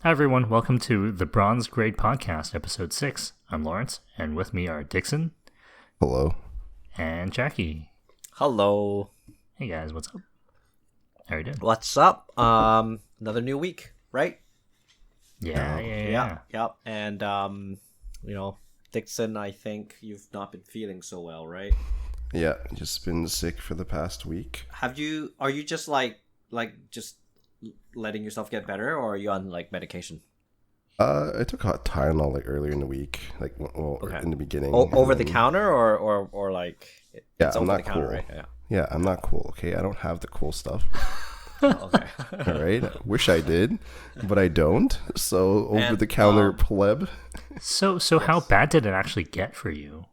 Hi, everyone. Welcome to the Bronze Grade Podcast, Episode 6. I'm Lawrence, and with me are Dixon Hello. and Jacky. Hello. Hey, guys. What's up? How are you doing? What's up? Another new week, right? Yeah. Yep. And Dixon, I think you've not been feeling so well, right? Yeah, just been sick for the past week. Are you just like just letting yourself get better, or are you on like medication? I took hot Tylenol like earlier in the week, in the beginning. Over the counter or like Yeah, it's I'm over not the counter, cool. right? Yeah, I'm not cool. Okay, I don't have the cool stuff. Okay. All right, wish I did, but I don't. So over And, the counter pleb. So how bad did it actually get for you?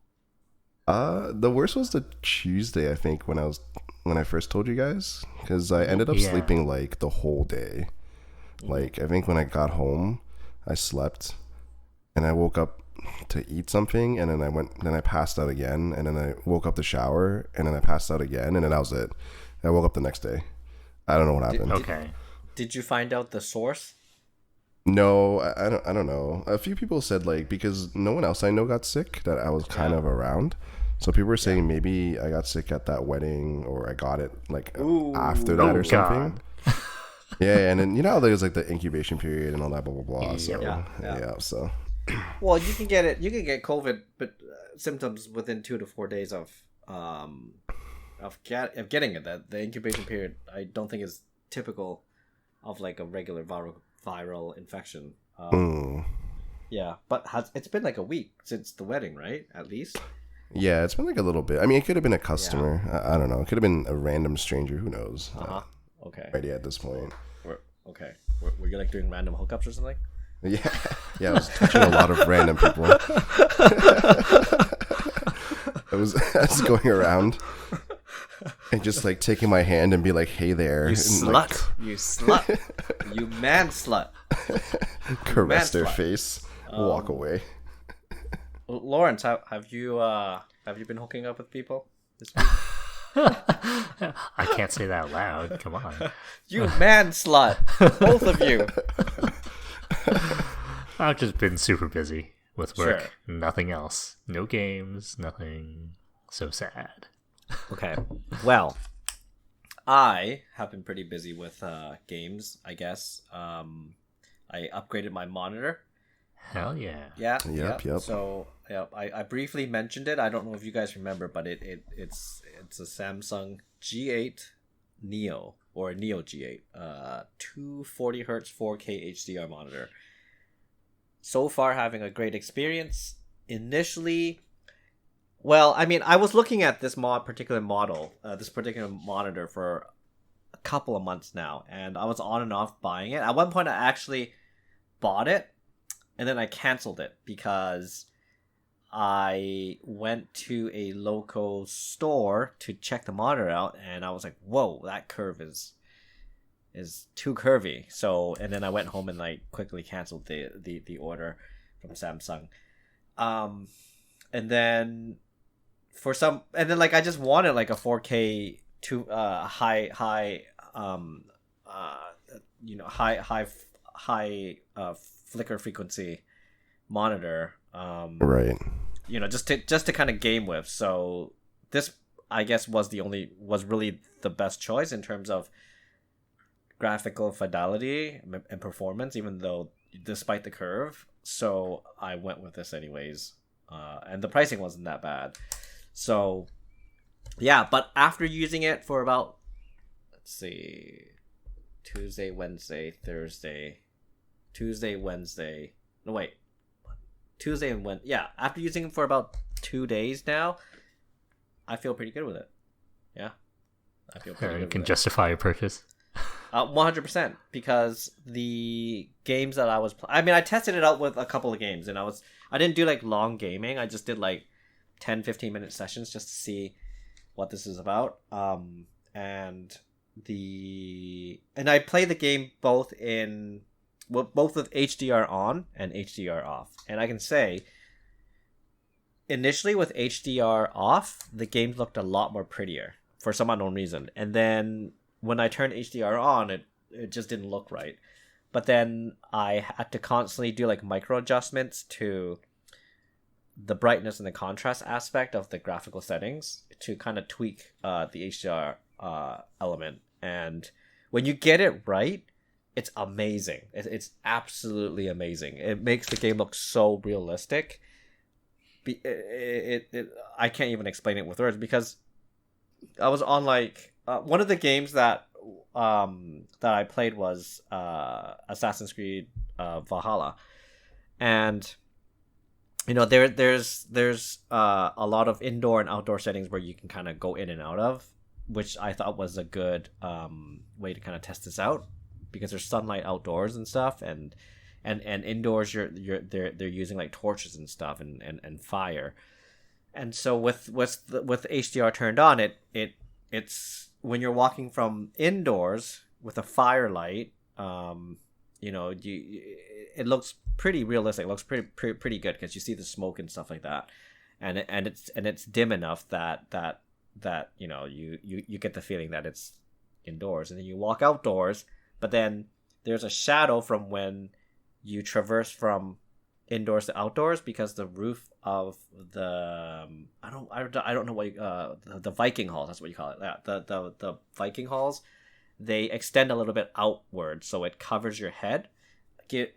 The worst was the Tuesday, I think, when I first told you guys, because I ended up sleeping like the whole day. Like I think when I got home, I slept, and I woke up to eat something, and then I passed out again, and then I woke up to shower, and then I passed out again, and then that was it. I woke up the next day. I don't know what happened. Okay. Did you find out the source? No, I don't know. A few people said like because no one else I know got sick that I was kind of around. So people were saying maybe I got sick at that wedding or I got it like after that or something. Yeah, and then there's like the incubation period and all that blah blah blah. So so Well, you can get it. You can get COVID, but symptoms within 2 to 4 days of getting it. That the incubation period, I don't think is typical of like a regular viral infection. Yeah, but it's been like a week since the wedding, right? At least. Yeah, it's been like a little bit. I mean, it could have been a customer. I don't know. It could have been a random stranger. Who knows? Okay. Idea at this point. Were you like doing random hookups or something? Yeah. I was touching a lot of random people. I was going around and just like taking my hand and be like, "Hey there, You and, slut! like, You slut! You man slut!" caress their slut. face, walk away. Lawrence, have you been hooking up with people this week? I can't say that loud. Come on. You man slut, both of you. I've just been super busy with work. Sure. Nothing else. No games, nothing. So sad. Okay, well, I have been pretty busy with games, I guess. I upgraded my monitor. Hell yeah. Yeah. Yep. So I briefly mentioned it. I don't know if you guys remember, but it's a Samsung G8 Neo or Neo G8, 240 hertz 4K HDR monitor. So far, having a great experience. Initially, well, I mean, I was looking at this particular monitor for a couple of months now, and I was on and off buying it. At one point, I actually bought it, and then I canceled it because I went to a local store to check the monitor out, and I was like, "Whoa, that curve is too curvy." So, and then I went home and like quickly canceled the order from Samsung. And then I just wanted like a 4K to high flicker frequency monitor. Right. Just to kind of game with. So this, I guess, was really the best choice in terms of graphical fidelity and performance, even though despite the curve. So I went with this anyways, and the pricing wasn't that bad. So yeah, but after using it for about, let's see, Tuesday, Wednesday, and Wednesday. Yeah, after using it for about 2 days now, I feel pretty good with it. Yeah, I feel pretty good. You with can it. justify your purchase. 100%, because the games that I tested it out with a couple of games, and I didn't do like long gaming. I just did like 10-15 minute sessions just to see what this is about. And I play the game both with HDR on and HDR off. And I can say, initially with HDR off, the game looked a lot more prettier for some unknown reason. And then when I turned HDR on, it just didn't look right. but then I had to constantly do like micro adjustments to the brightness and the contrast aspect of the graphical settings to kind of tweak the HDR element. And when you get it right, it's amazing. It's absolutely amazing. It makes the game look so realistic. I can't even explain it with words, because I was on like one of the games that I played was Assassin's Creed Valhalla, and you know there's a lot of indoor and outdoor settings where you can kind of go in and out of, which I thought was a good way to kind of test this out, because there's sunlight outdoors and stuff, and indoors they're using like torches and stuff and fire. And so with HDR turned on, it's when you're walking from indoors with a firelight, it looks pretty realistic. It looks pretty good, because you see the smoke and stuff like that, and it's dim enough that you get the feeling that it's indoors. And then you walk outdoors, but then there's a shadow from when you traverse from indoors to outdoors, because the roof of the I don't know what the Viking halls, that's what you call it. Yeah, the Viking halls, they extend a little bit outward, so it covers your head.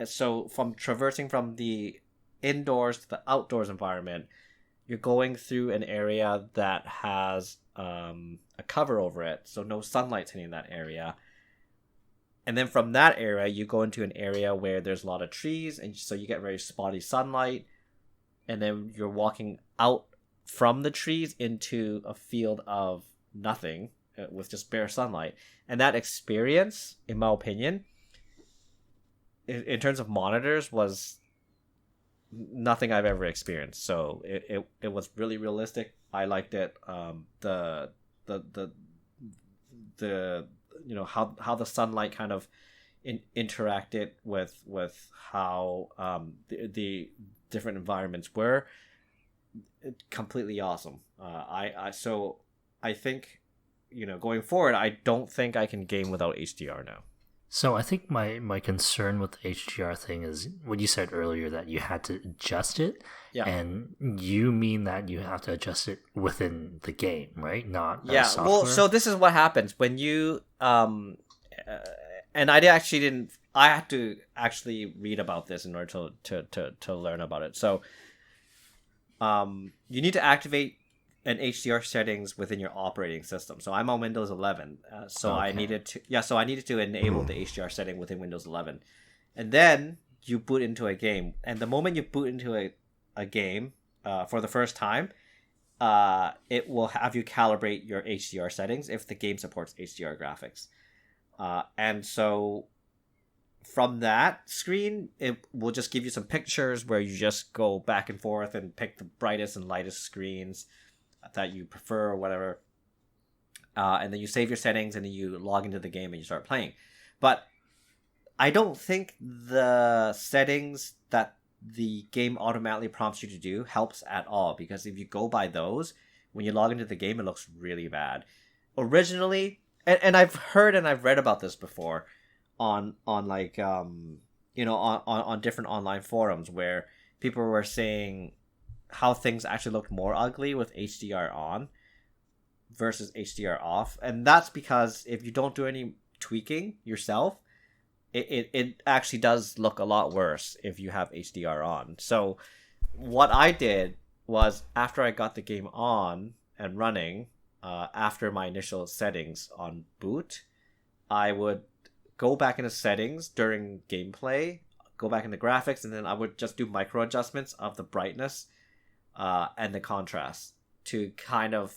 So from traversing from the indoors to the outdoors environment, you're going through an area that has a cover over it, so no sunlight's hitting that area. And then from that area, you go into an area where there's a lot of trees, and so you get very spotty sunlight. And then you're walking out from the trees into a field of nothing with just bare sunlight. And that experience, in my opinion, in terms of monitors, was nothing I've ever experienced. So it was really realistic. I liked it. The how the sunlight kind of interacted with how the different environments were completely awesome. I think going forward, I don't think I can game without HDR now. So I think my concern with the HDR thing is what you said earlier, that you had to adjust it. Yeah. And you mean that you have to adjust it within the game, right? Not software? Well, so this is what happens when you and I had to actually read about this in order to learn about it. So you need to activate an HDR settings within your operating system. So I'm on Windows 11, so okay. I needed to enable the HDR setting within Windows 11, and then you boot into a game. And the moment you boot into a game for the first time, it will have you calibrate your HDR settings if the game supports HDR graphics. And so from that screen, it will just give you some pictures where you just go back and forth and pick the brightest and lightest screens that you prefer or whatever. And then you save your settings, and then you log into the game and you start playing. But I don't think the settings that the game automatically prompts you to do helps at all, because if you go by those, when you log into the game, it looks really bad. Originally, and I've heard and I've read about this before on like on different online forums, where people were saying how things actually looked more ugly with HDR on versus HDR off. And that's because if you don't do any tweaking yourself, it actually does look a lot worse if you have HDR on. So what I did was, after I got the game on and running, after my initial settings on boot, I would go back into settings during gameplay, go back into graphics, and then I would just do micro adjustments of the brightness and the contrast to kind of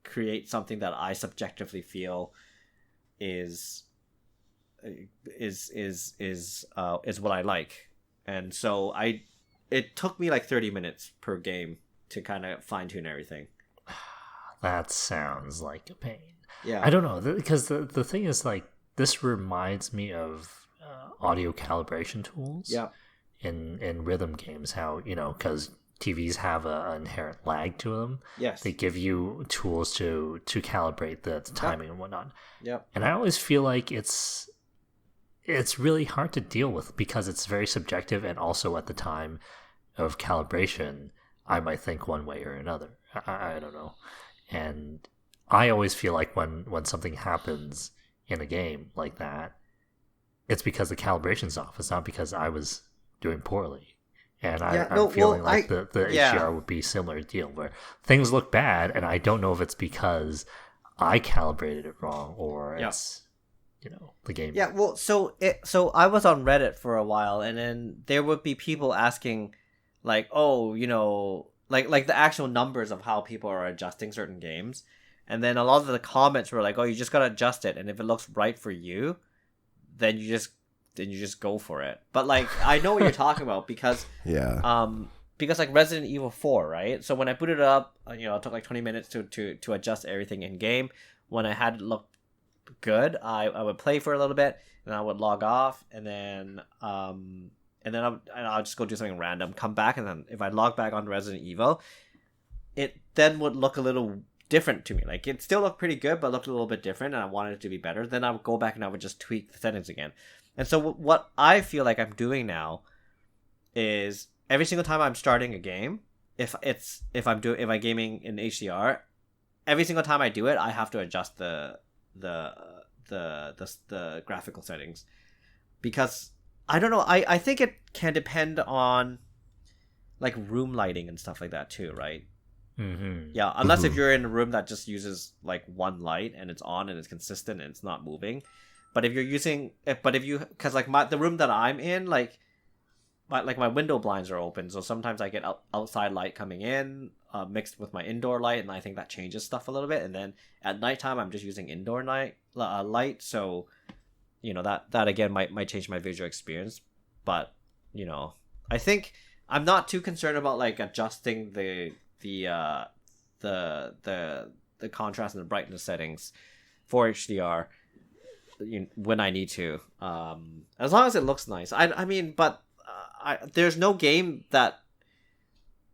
create something that I subjectively feel is what I like. And so it took me like 30 minutes per game to kind of fine tune everything. That sounds like a pain. Yeah, I don't know, because the thing is, like, this reminds me of audio calibration tools. Yeah. In rhythm games, how because TVs have an inherent lag to them. Yes, they give you tools to calibrate the timing and whatnot. Yeah, and I always feel like it's it's really hard to deal with because it's very subjective, and also at the time of calibration, I might think one way or another. I don't know. And I always feel like when something happens in a game like that, it's because the calibration's off. It's not because I was doing poorly. And I'm feeling like the HDR would be a similar deal where things look bad, and I don't know if it's because I calibrated it wrong or it's the game. Yeah, well, so I was on Reddit for a while, and then there would be people asking, like, oh, like the actual numbers of how people are adjusting certain games, and then a lot of the comments were like, oh, you just gotta adjust it, and if it looks right for you, then you just go for it. But like, I know what you're talking about because because like Resident Evil 4, right? So when I booted it up, it took like 20 minutes to adjust everything in game. When I had it look good, I would play for a little bit, and I would log off, and then I'll just go do something random, come back, and then if I log back onto Resident Evil, it then would look a little different to me. Like, it still looked pretty good, but looked a little bit different, and I wanted it to be better. Then I would go back and I would just tweak the settings again. And so what I feel like I'm doing now is every single time I'm starting a game, if I'm gaming in HDR, every single time I do it, I have to adjust the graphical settings, because I don't know. I think it can depend on like room lighting and stuff like that too, right? Mm-hmm. Yeah, unless if you're in a room that just uses like one light and it's on and it's consistent and it's not moving. But if because like the room that I'm in, like my window blinds are open, so sometimes I get outside light coming in mixed with my indoor light, and I think that changes stuff a little bit. And then at nighttime, I'm just using indoor light, so that again might change my visual experience. But I think I'm not too concerned about like adjusting the contrast and the brightness settings for HDR when I need to, as long as it looks nice. I mean, but there's no game that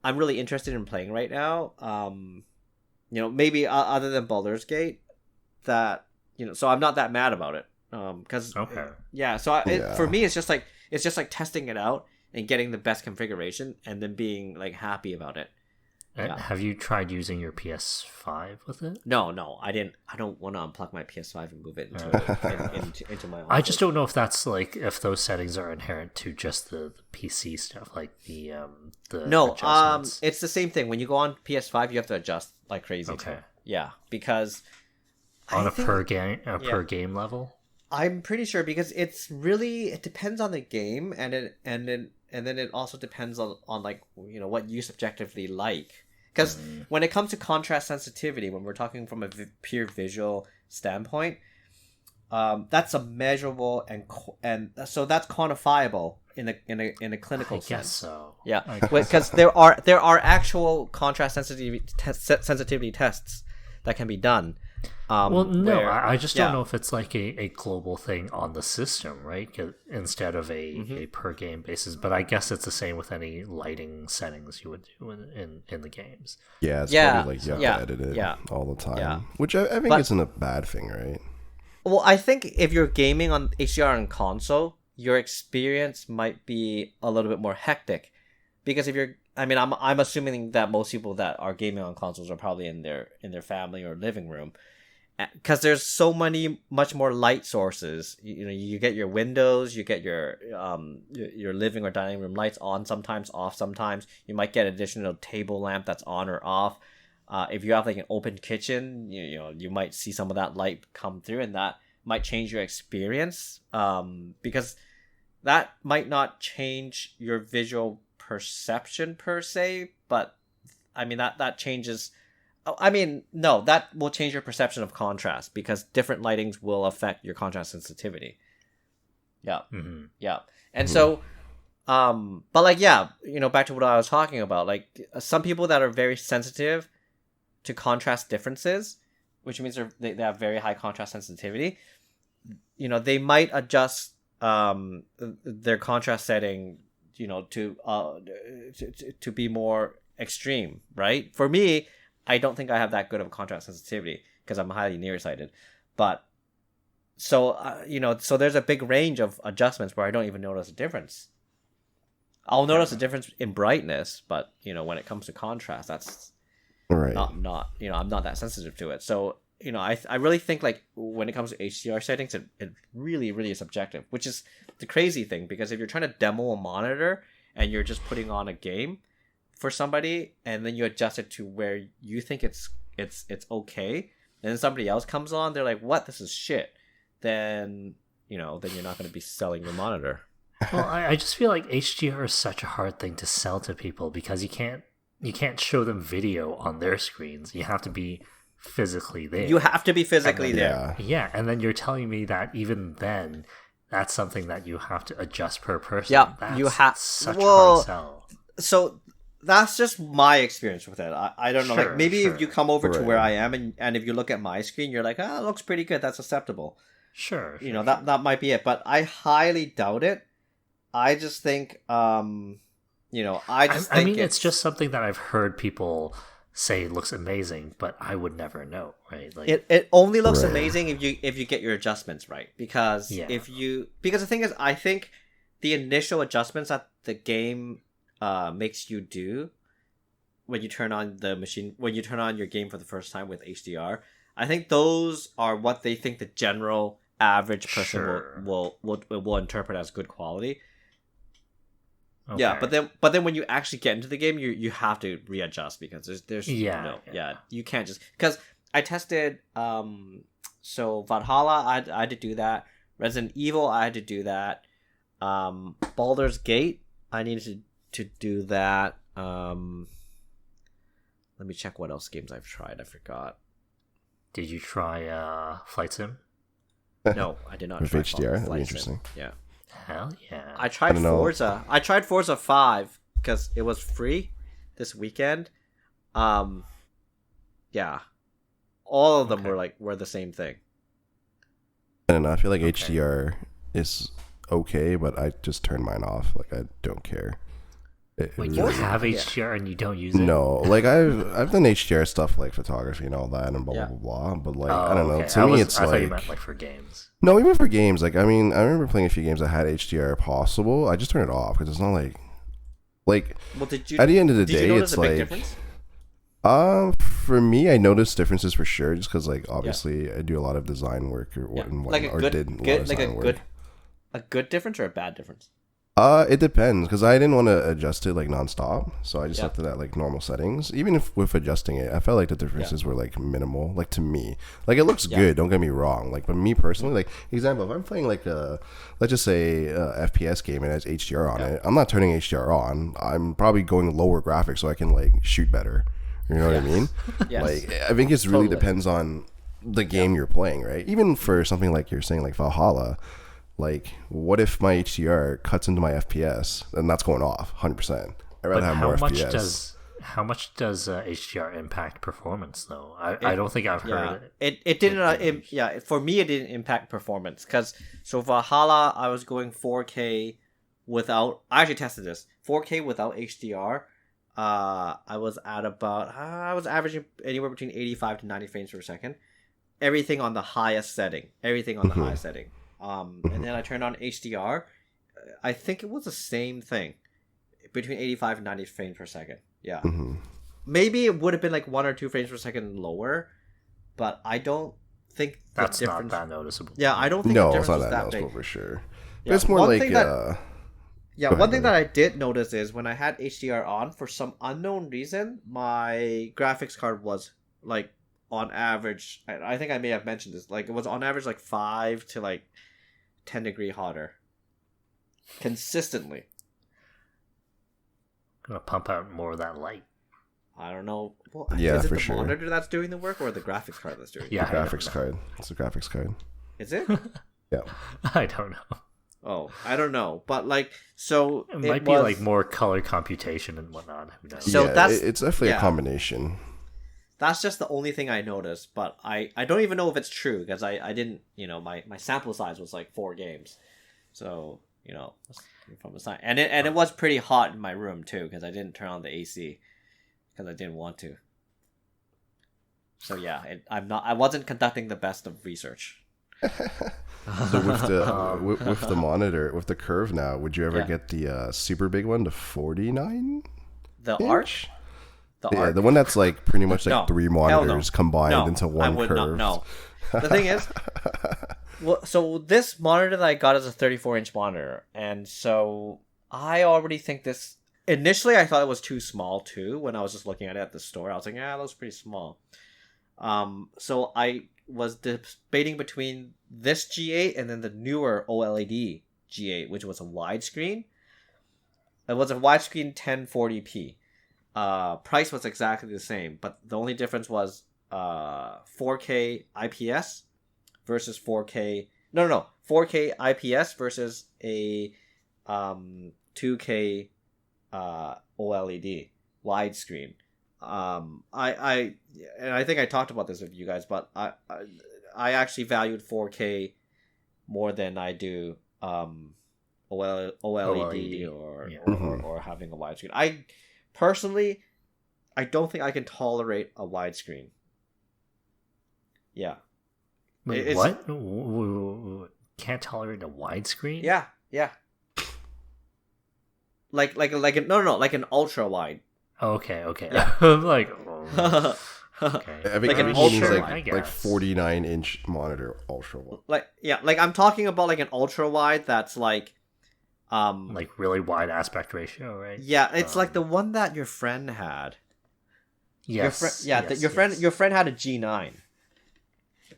I'm really interested in playing right now. Maybe other than Baldur's Gate, that so I'm not that mad about it. Because for me, it's just like testing it out and getting the best configuration, and then being like happy about it. Have you tried using your PS5 with it? No, I didn't. I don't want to unplug my PS5 and move it into my office. I just don't know if that's like if those settings are inherent to just the PC stuff, like the adjustments. It's the same thing. When you go on PS5, you have to adjust like crazy. Okay. Too. Yeah, because on per game level. I'm pretty sure, because it depends on the game, and then it also depends on like what you subjectively like. Because when it comes to contrast sensitivity, when we're talking from a pure visual standpoint, that's a measurable and so that's quantifiable in a clinical sense. I guess so. Yeah, because there are actual contrast sensitivity tests that can be done. I just don't know if it's like a global thing on the system, right? Instead of a per game basis. But I guess it's the same with any lighting settings you would do in the games. Yeah, it's probably like you have to edit it all the time, which I think isn't a bad thing, right? Well, I think if you're gaming on HDR on console, your experience might be a little bit more hectic, because I'm assuming that most people that are gaming on consoles are probably in their family or living room, because there's much more light sources. You get your windows, you get your living or dining room lights on sometimes, off sometimes. You might get additional table lamp that's on or off. If you have like an open kitchen, you might see some of that light come through, and that might change your experience, because that might not change your visual perception per se, but I mean that changes. That will change your perception of contrast, because different lightings will affect your contrast sensitivity. Yeah. Mm-hmm. Yeah. And so, but like, back to what I was talking about, like some people that are very sensitive to contrast differences, which means they have very high contrast sensitivity, they might adjust their contrast setting, to be more extreme, right? For me, I don't think I have that good of contrast sensitivity because I'm highly nearsighted, but So so there's a big range of adjustments where I don't even notice a difference. I'll notice a difference in brightness, but when it comes to contrast, that's right. Not I'm not that sensitive to it. So I really think like when it comes to HDR settings, it really really is subjective, which is the crazy thing, because if you're trying to demo a monitor and you're just putting on a game for somebody and then you adjust it to where you think it's okay, and then somebody else comes on, they're like, what, this is shit, then then you're not going to be selling your monitor. Well, I just feel like HDR is such a hard thing to sell to people, because you can't show them video on their screens. You have to be physically there. You have to be physically there. Yeah, and then you're telling me that even then, that's something that you have to adjust per person. Yeah, that's you have such a hard sell. So that's just my experience with it. I don't know. Sure, like maybe if you come over to Right. where I am and if you look at my screen, you're like, it looks pretty good. That's acceptable. Sure. That might be it. But I highly doubt it. I just think, I mean, it's just something that I've heard people say looks amazing, but I would never know, right? Like it only looks Right. amazing if you get your adjustments right, because because the thing is, I think the initial adjustments that the game makes you do when you turn on your game for the first time with HDR, I think those are what they think the general average person Sure. will interpret as good quality. okay. Yeah, but then when you actually get into the game, you have to readjust, because there's you can't just, because I tested so Valhalla I had to do that, Resident Evil I had to do that, Baldur's Gate I needed to do that. Let me check what else games I've tried. I forgot. Did you try Flight Sim? No, I did not With try HDR? That'd be Flight Sim. interesting. Yeah. Hell yeah. I tried don't know. Forza. I tried Forza 5 because it was free this weekend. Yeah. All of them Okay. were the same thing. I don't know. I feel like Okay. HDR is okay, but I just turn mine off. Like, I don't care. Wait, you really- have HDR and you don't use it? No, like I've done HDR stuff like photography and all that and blah Yeah. blah blah. But like Oh, I don't know. okay. To me, it's I thought you like meant like for games. no, even for games. Like I mean, I remember playing a few games that had HDR possible. I just turn it off because it's not like Well, did you at the end of the did you day, notice it's a big like difference? for me, I noticed differences for sure, just because like obviously I do a lot of design work or Yeah. and Like a whatnot, or good, did a lot good of like design work. a good difference or a bad difference? It depends, because I didn't want to adjust it like nonstop, so I just Yeah. left it at like normal settings. Even if with adjusting it, I felt like the differences were like minimal. Like to me, like it looks good. Don't get me wrong. Like, but me personally, like example, if I'm playing like let's just say FPS game and it has HDR on it, I'm not turning HDR on. I'm probably going lower graphics so I can like shoot better. You know what I mean? Yes. Like I think it really Totally. depends on the game you're playing, right? Even for something like you're saying, like Valhalla. Like, what if my HDR cuts into my FPS and that's going off 100%? I'd rather But have how more much FPS. how much does HDR impact performance though? I don't think I've heard It didn't. For me, it didn't impact performance, because so Valhalla, I was going 4K without. I actually tested this 4K without HDR. I was at about. I was averaging anywhere between 85 to 90 frames per second. Everything on the highest setting. And then I turned on HDR. I think it was the same thing, between 85 and 90 frames per second. Yeah. Mm-hmm. Maybe it would have been like 1 or 2 frames per second lower, but I don't think that's the not difference. that noticeable. Yeah, I don't think the No, difference it's not was that that noticeable big. for sure. But Yeah, it's more one like, thing that- go one ahead, thing go that I did notice is when I had HDR on, for some unknown reason, my graphics card was like on average. I think I may have mentioned this. Like it was on average like 5 to like 10-degree hotter, consistently. Gonna pump out more of that light. I don't know. Well, Yeah, is it for the sure. monitor that's doing the work or the graphics card that's doing Yeah, the I don't graphics know. card. It's a graphics card. it? Is it? Yeah. I don't know. Oh, I don't know. But like, so It might be like more color computation and whatnot. Who knows? So yeah, that's- it's definitely yeah. a combination. That's just the only thing I noticed, but I don't even know if it's true, because I didn't, my sample size was like 4 games. So, from the side. And it was pretty hot in my room too, because I didn't turn on the AC because I didn't want to. So yeah, I wasn't conducting the best of research. So with the monitor, with the curve now, would you ever get the super big one, the 49? The inch? arch? The one that's like pretty much like three monitors no. combined into one curve. No. The thing is, so this monitor that I got is a 34-inch monitor, and so I already think this. Initially, I thought it was too small too. When I was just looking at it at the store, I was like, that looks pretty small. So I was debating between this G8 and then the newer OLED G8, which was a widescreen. It was a widescreen 1040p. Price was exactly the same, but the only difference was 4K IPS versus 4K. No, 4K IPS versus a 2K OLED widescreen. I think I talked about this with you guys, but I actually valued 4K more than I do OLED or having a widescreen. I personally, I don't think I can tolerate a widescreen. Yeah. Wait, what? Can't tolerate a widescreen? Yeah. Like an ultra wide. Okay. Yeah. I'm like, okay. I think an ultra, like 49-inch monitor ultra wide. Like I'm talking about like an ultra wide that's like really wide aspect ratio, right? Yeah, it's like the one that your friend had. Yes. Your friend had a G9.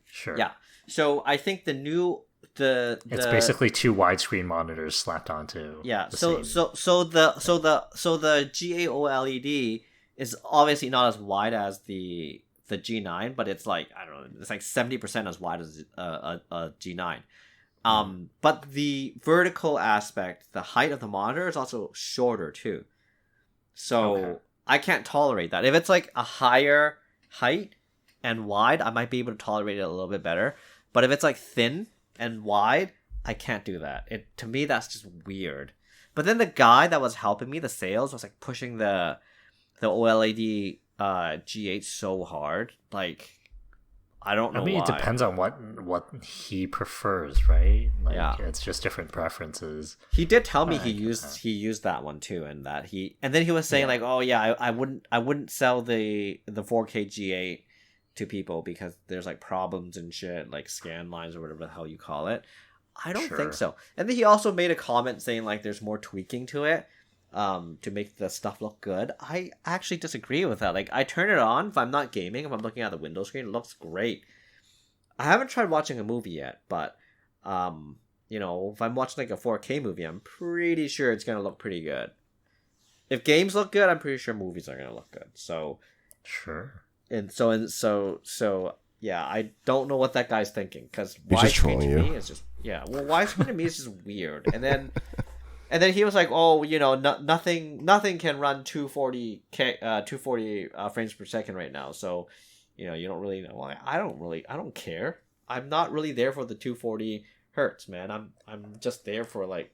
Sure. Yeah. So I think it's basically two widescreen monitors slapped onto. Yeah. So the G8 OLED is obviously not as wide as the G9, but it's like, I don't know, it's like 70% as wide as a G9. But the vertical aspect, the height of the monitor is also shorter too. So I can't tolerate that. If it's like a higher height and wide, I might be able to tolerate it a little bit better. But if it's like thin and wide, I can't do that. To me, that's just weird. But then the guy that was helping me, the sales, was like pushing the OLED G8 so hard. Like, I don't know. It depends on what he prefers, right? It's just different preferences. He did tell me he used that one too, and then he was saying like, oh yeah, I wouldn't sell the 4K G8 to people because there's like problems and shit, like scan lines or whatever the hell you call it. I don't think so. And then he also made a comment saying like there's more tweaking to it to make the stuff look good. I actually disagree with that. Like, I turn it on if I'm not gaming, if I'm looking at the window screen, it looks great. I haven't tried watching a movie yet, but if I'm watching like a 4K movie, I'm pretty sure it's gonna look pretty good. If games look good, I'm pretty sure movies are gonna look good. So sure. And so yeah, I don't know what that guy's thinking, because widescreen to me is just widescreen to me is just weird. And then he was like, oh, nothing can run 240 frames per second right now, so you don't really know. Well, I don't care. I'm not really there for the 240 hertz, man. I'm just there for like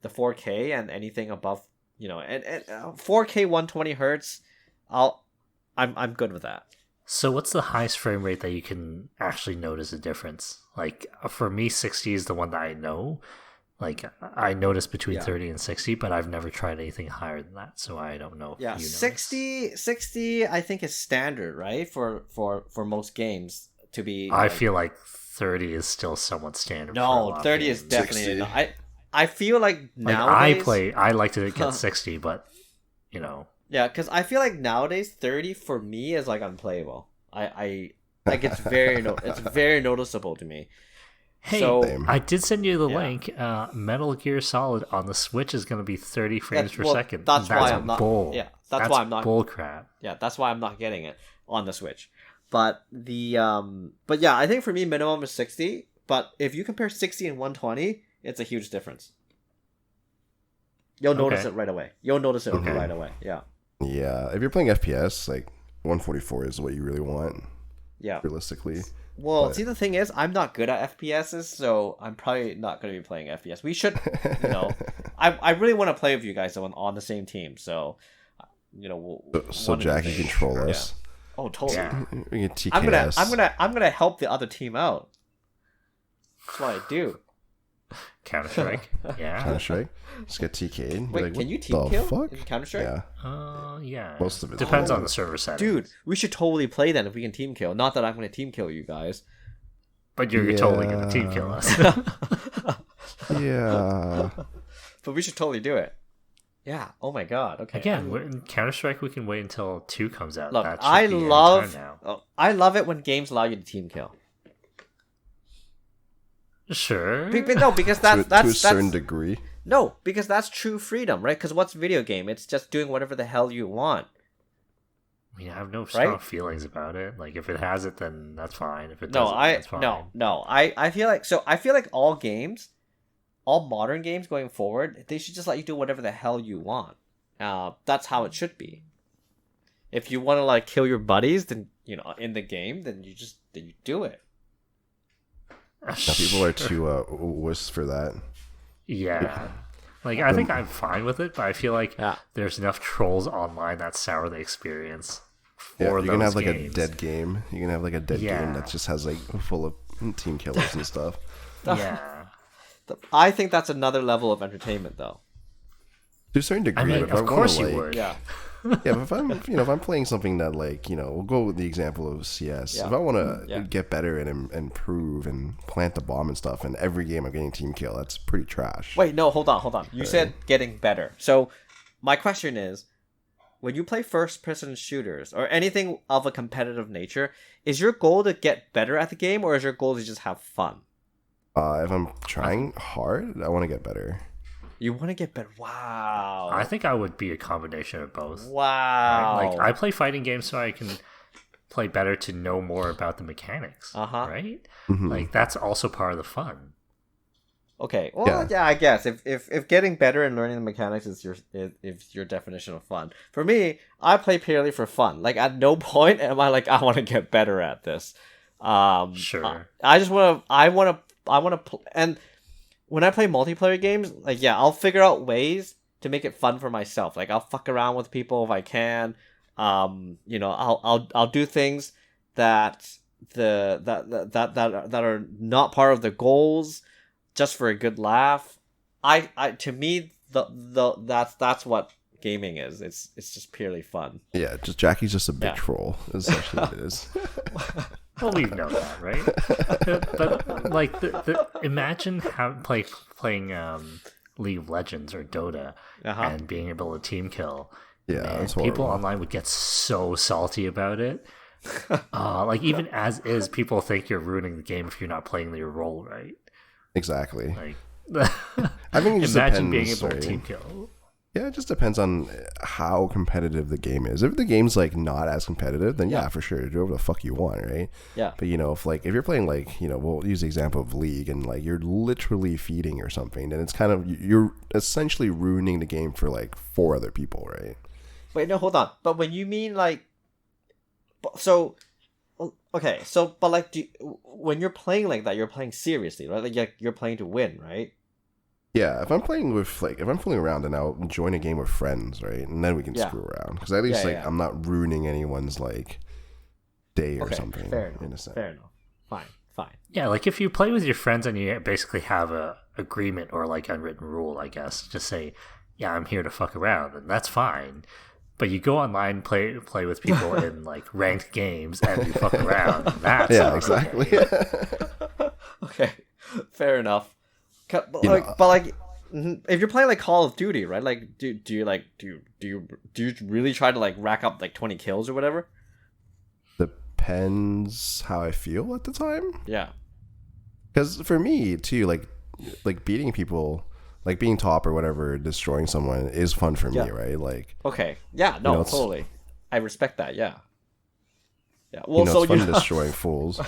the 4K and anything above, and 4K 120 hertz. I'm good with that. So what's the highest frame rate that you can actually notice a difference? Like, for me, 60 is the one that I know. Like, I notice between 30 and 60, but I've never tried anything higher than that, so I don't know. Yeah, 60 I think is standard, right? For most games to be. I feel like 30 is still somewhat standard. No, 30 is definitely not. I feel like nowadays. I like to get 60, but Yeah, because I feel like nowadays 30 for me is like unplayable. I like it's very noticeable to me. Hey, I did send you the link. Metal Gear Solid on the Switch is going to be 30 frames per second. That's why I'm not. Bull. Yeah, that's why I'm not. Bull crap. Yeah, that's why I'm not getting it on the Switch. But but yeah, I think for me minimum is 60. But if you compare 60 and 120, it's a huge difference. You'll notice it right away. Right away. Yeah. Yeah, if you're playing FPS, like 144 is what you really want. Yeah. Realistically. Well, see, the thing is, I'm not good at FPSs, so I'm probably not going to be playing FPS. We should, I really want to play with you guys on the same team, so, so Jacky can troll us. Yeah. Oh, totally. We can TK us. I'm gonna help the other team out. That's what I do. Counter-Strike. Yeah. Counter-Strike. Just get TK'd. Wait, like, can you team kill fuck? in Counter-Strike? Yeah. Yeah. Most of it depends on the server settings. Dude, we should totally play then if we can team kill. Not that I'm going to team kill you guys. But you're totally going to team kill us. Yeah. But we should totally do it. Yeah. Oh my god. Okay. Again, Counter-Strike, we can wait until 2 comes out. Look, That should I be any love time now. I love it when games allow you to team kill. Sure. No, because that's to a certain degree. No, because that's true freedom, right? Because what's video game? It's just doing whatever the hell you want. I mean, I have no strong feelings about it. Like, if it has it, then that's fine. If it doesn't, that's fine. No. I feel like all games, all modern games going forward, they should just let you do whatever the hell you want. That's how it should be. If you want to like kill your buddies, then in the game, then you do it. Now, people are too wuss for that. Yeah. Like, I think I'm fine with it, but I feel like there's enough trolls online that sour the experience for you can have like games. a dead game. You can have like a dead game that just has like full of team killers and stuff. Yeah. I think that's another level of entertainment, though. To a certain degree, I mean, but of course you like, would. Yeah. Yeah, but if I'm playing something that like, we'll go with the example of CS. Yeah. If I want to get better and improve and plant the bomb and stuff, and every game I'm getting team kill, that's pretty trash. Wait, no, hold on. You said getting better. So my question is, when you play first-person shooters or anything of a competitive nature, is your goal to get better at the game, or is your goal to just have fun? If I'm trying hard, I want to get better. You want to get better? Wow. I think I would be a combination of both. Wow. Right? Like, I play fighting games so I can play better to know more about the mechanics. Right? Mm-hmm. Like, that's also part of the fun. Okay. Well, yeah, I guess if getting better and learning the mechanics is your definition of fun. For me, I play purely for fun. Like, at no point am I like, I want to get better at this. Sure. I just want to and when I play multiplayer games, like, yeah, I'll figure out ways to make it fun for myself. Like, I'll fuck around with people if I can. I'll do things that are not part of the goals, just for a good laugh. To me, that's what gaming is. It's just purely fun. Yeah, Jacky's just a big troll. Is essentially what it is. Well, we know that, right? But like, imagine playing League of Legends or Dota and being able to team kill. Yeah, that's horrible. People online would get so salty about it. Like, even as is, people think you're ruining the game if you're not playing your role right. Exactly. Like, I think it just imagine depends, being able to team kill. Yeah, it just depends on how competitive the game is. If the game's like not as competitive, then yeah, for sure, do whatever the fuck you want, right? Yeah. But if you're playing like, we'll use the example of League, and like you're literally feeding or something, then it's kind of, you're essentially ruining the game for like 4 other people, right? Wait, no, hold on. But when you mean like, so, okay, so but like, when you're playing like that, you're playing seriously, right? Like you're playing to win, right? Yeah, if I'm playing around, and I'll join a game with friends, right, and then we can screw around, because at least I'm not ruining anyone's like day or something. Fair enough. Fair enough. Fine. Yeah, like if you play with your friends and you basically have a agreement or like unwritten rule, I guess, just say, yeah, I'm here to fuck around, and that's fine. But you go online, play with people in like ranked games, and you fuck around. And that's exactly. Okay. Okay, fair enough. But if you're playing like Call of Duty, right? Like, do you really try to like rack up like 20 kills or whatever? Depends how I feel at the time. Yeah. Because for me too, like beating people, like being top or whatever, destroying someone is fun for me, right? Like, okay, yeah, no, totally, I respect that. Yeah. Well, so it's fun destroying fools.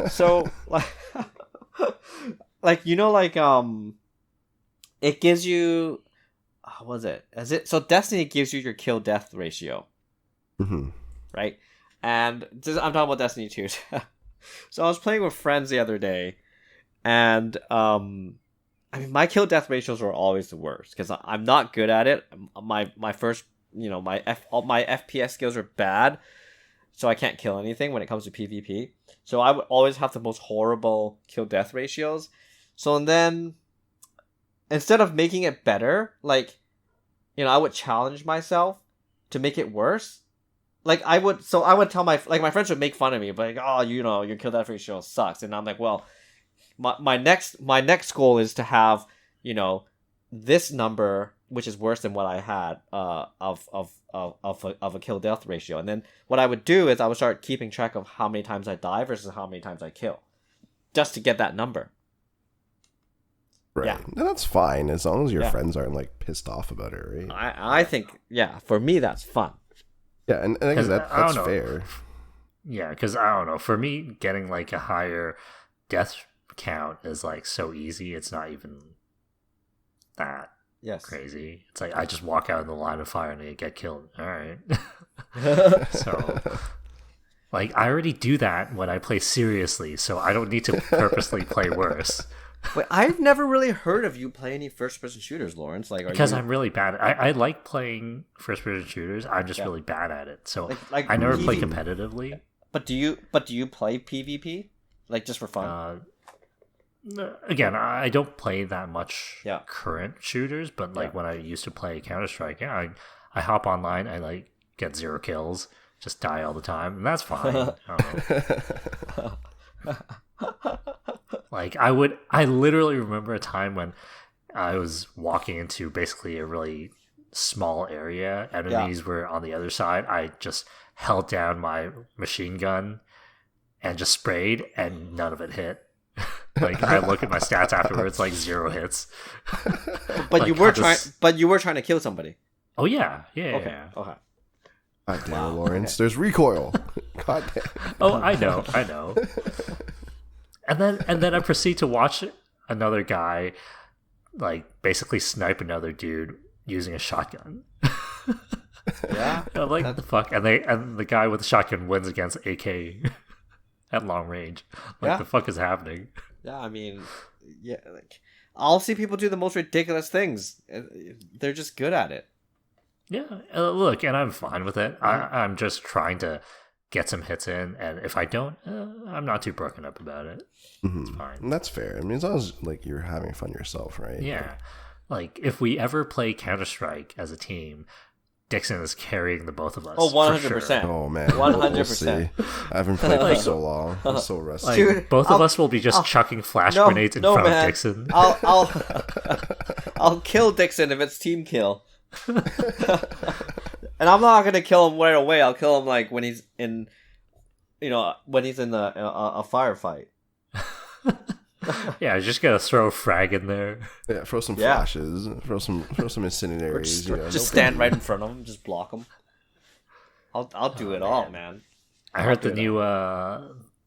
So it gives you, what was it? So Destiny gives you your kill death ratio, right? And I'm talking about Destiny 2. So I was playing with friends the other day, and I mean, my kill death ratios were always the worst because I'm not good at it. My first, my FPS skills are bad. so I can't kill anything when it comes to PvP. So I would always have the most horrible kill-death ratios. So and then, instead of making it better, like, I would challenge myself to make it worse. Like, I would tell my friends would make fun of me, but like, oh, your kill-death ratio sucks. And I'm like, well, my next goal is to have, this number, which is worse than what I had, of a kill death ratio. And then what I would do is I would start keeping track of how many times I die versus how many times I kill, just to get that number. Right. Yeah. And that's fine as long as your friends aren't like pissed off about it, right? I think, for me that's fun. Yeah, and I guess that's fair. Yeah, because I don't know. For me, getting like a higher death count is like so easy. It's not even that crazy. It's like I just walk out in the line of fire and I get killed. All right. So, like, I already do that when I play seriously, so I don't need to purposely play worse. Wait, I've never really heard of you play any first-person shooters, Lawrence. Like, because I'm really bad. I like playing first-person shooters. I'm just really bad at it. So like I never play competitively. But do you play PvP, like just for fun? Again, I don't play that much current shooters, but like when I used to play Counter-Strike, I hop online, I like get 0 kills, just die all the time, and that's fine. Like I literally remember a time when I was walking into basically a really small area, enemies were on the other side, I just held down my machine gun and just sprayed, and none of it hit. Like, I look at my stats afterwards, like 0 hits. But like, you were trying to kill somebody. Oh yeah. Okay. God damn, Lawrence, there's recoil. God damn. Oh, I know. And then I proceed to watch another guy, like, basically snipe another dude using a shotgun. Yeah. I'm like, what the fuck? And the guy with the shotgun wins against AK at long range. Like, the fuck is happening? Yeah, I mean, like, I'll see people do the most ridiculous things. They're just good at it. Yeah, look, and I'm fine with it. I'm just trying to get some hits in, and if I don't, I'm not too broken up about it. It's fine. And that's fair. I mean, as long as like you're having fun yourself, right? Yeah. Like, if we ever play Counter-Strike as a team, Dixon is carrying the both of us. Oh, 100%. Sure. Oh, man. 100%. I haven't played for so long. I'm so rusty. Like, dude, both of us will be just chucking flash grenades in front of Dixon. I'll kill Dixon if it's team kill. And I'm not going to kill him right away. I'll kill him like when he's in, a firefight. Yeah, just gotta throw a frag in there. Yeah, throw some flashes, throw some incendiaries. Just stand right in front of him, just block him. I'll do it all, man. I heard the new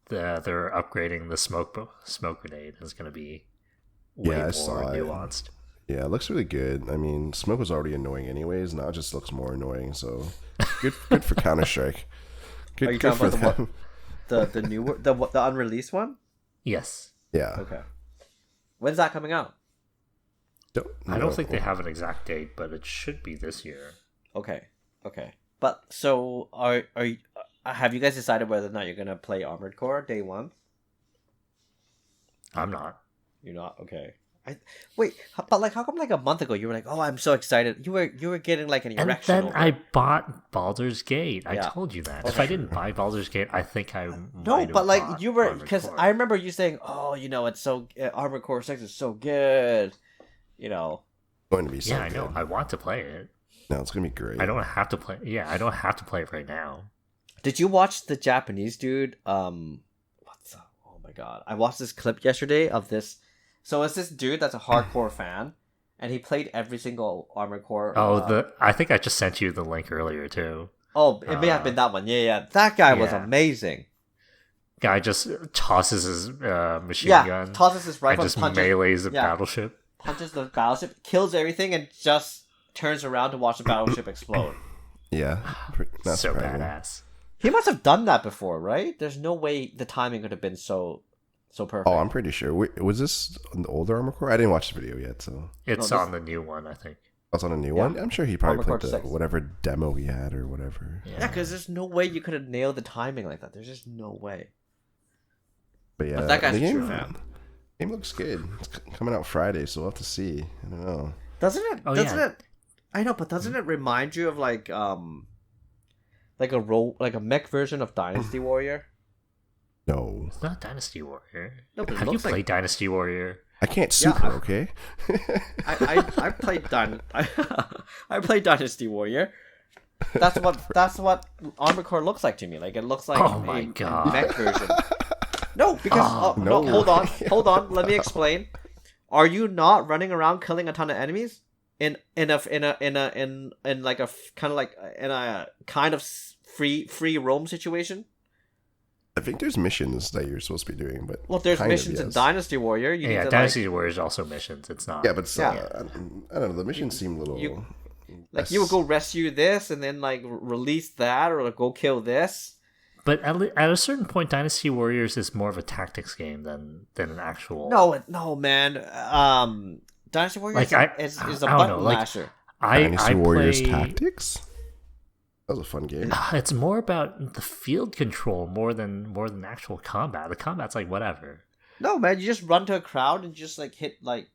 they're upgrading the smoke grenade. It's gonna be way more nuanced. Yeah, it looks really good. I mean, smoke was already annoying anyways. Now it just looks more annoying. So good for Counter-Strike. Are you talking about the new the unreleased one? Yes. Yeah. Okay. When's that coming out? I don't think they have an exact date, but it should be this year. Okay. But so have you guys decided whether or not you're gonna play Armored Core day one? I'm not. You're not? Okay. Wait, but like, how come like a month ago you were like, "Oh, I'm so excited"? You were getting like an erection. And then I bought Baldur's Gate. I told you that. Okay. If I didn't buy Baldur's Gate, I think I might have like you were, because I remember you saying, "Oh, it's so Armored Core 6 is so good," Going to be so good. I know. I want to play it. No, it's gonna be great. I don't have to play. Yeah, I don't have to play it right now. Did you watch the Japanese dude? Oh my god! I watched this clip yesterday of this. So it's this dude that's a hardcore fan, and he played every single Armored Core. I think I just sent you the link earlier too. Oh, it may have been that one. Yeah. That guy was amazing. Guy just tosses his machine gun. Tosses his rifle, and just melees the battleship. Punches the battleship, kills everything, and just turns around to watch the battleship explode. Yeah, that's so badass. He must have done that before, right? There's no way the timing could have been so perfect. Oh, I'm pretty sure. Was this an older Armored Core? I didn't watch the video yet, so it's on the new one, I think. That's on a new one. I'm sure he probably Armored played Core the 6. whatever demo he had or whatever. Yeah, because there's no way you could have nailed the timing like that. There's just no way. But yeah, But that guy's the a true fan. Game looks good. It's coming out Friday, so we'll have to see. I don't know. Doesn't it? Oh, doesn't yeah. it? I know, but doesn't it remind you of like a mech version of Dynasty Warrior? No. It's not Dynasty Warrior. No, but it Have you looks like- played Dynasty Warrior? I can't sue her, okay? I played I played Dynasty Warrior. That's what Armored Core looks like to me. Like it looks like Oh my a God. mech version. No, because no. no, hold on. Let me explain. Are you not running around killing a ton of enemies in a kind of free roam situation? I think there's missions that you're supposed to be doing, but Well, there's kind of, missions in yes. Dynasty Warrior. You need to, Dynasty Warrior is also missions. It's not. Yeah, but still, Yeah. I don't know. The missions seem a little. you less- would go rescue this and then like release that, or like, go kill this. But at a certain point, Dynasty Warriors is more of a tactics game than an actual. No, man. Dynasty Warriors is a I don't button know, like, masher. Dynasty Warriors play- Tactics. That was a fun game. It's more about the field control more than actual combat. The combat's like whatever. No, man, you just run to a crowd and just like hit like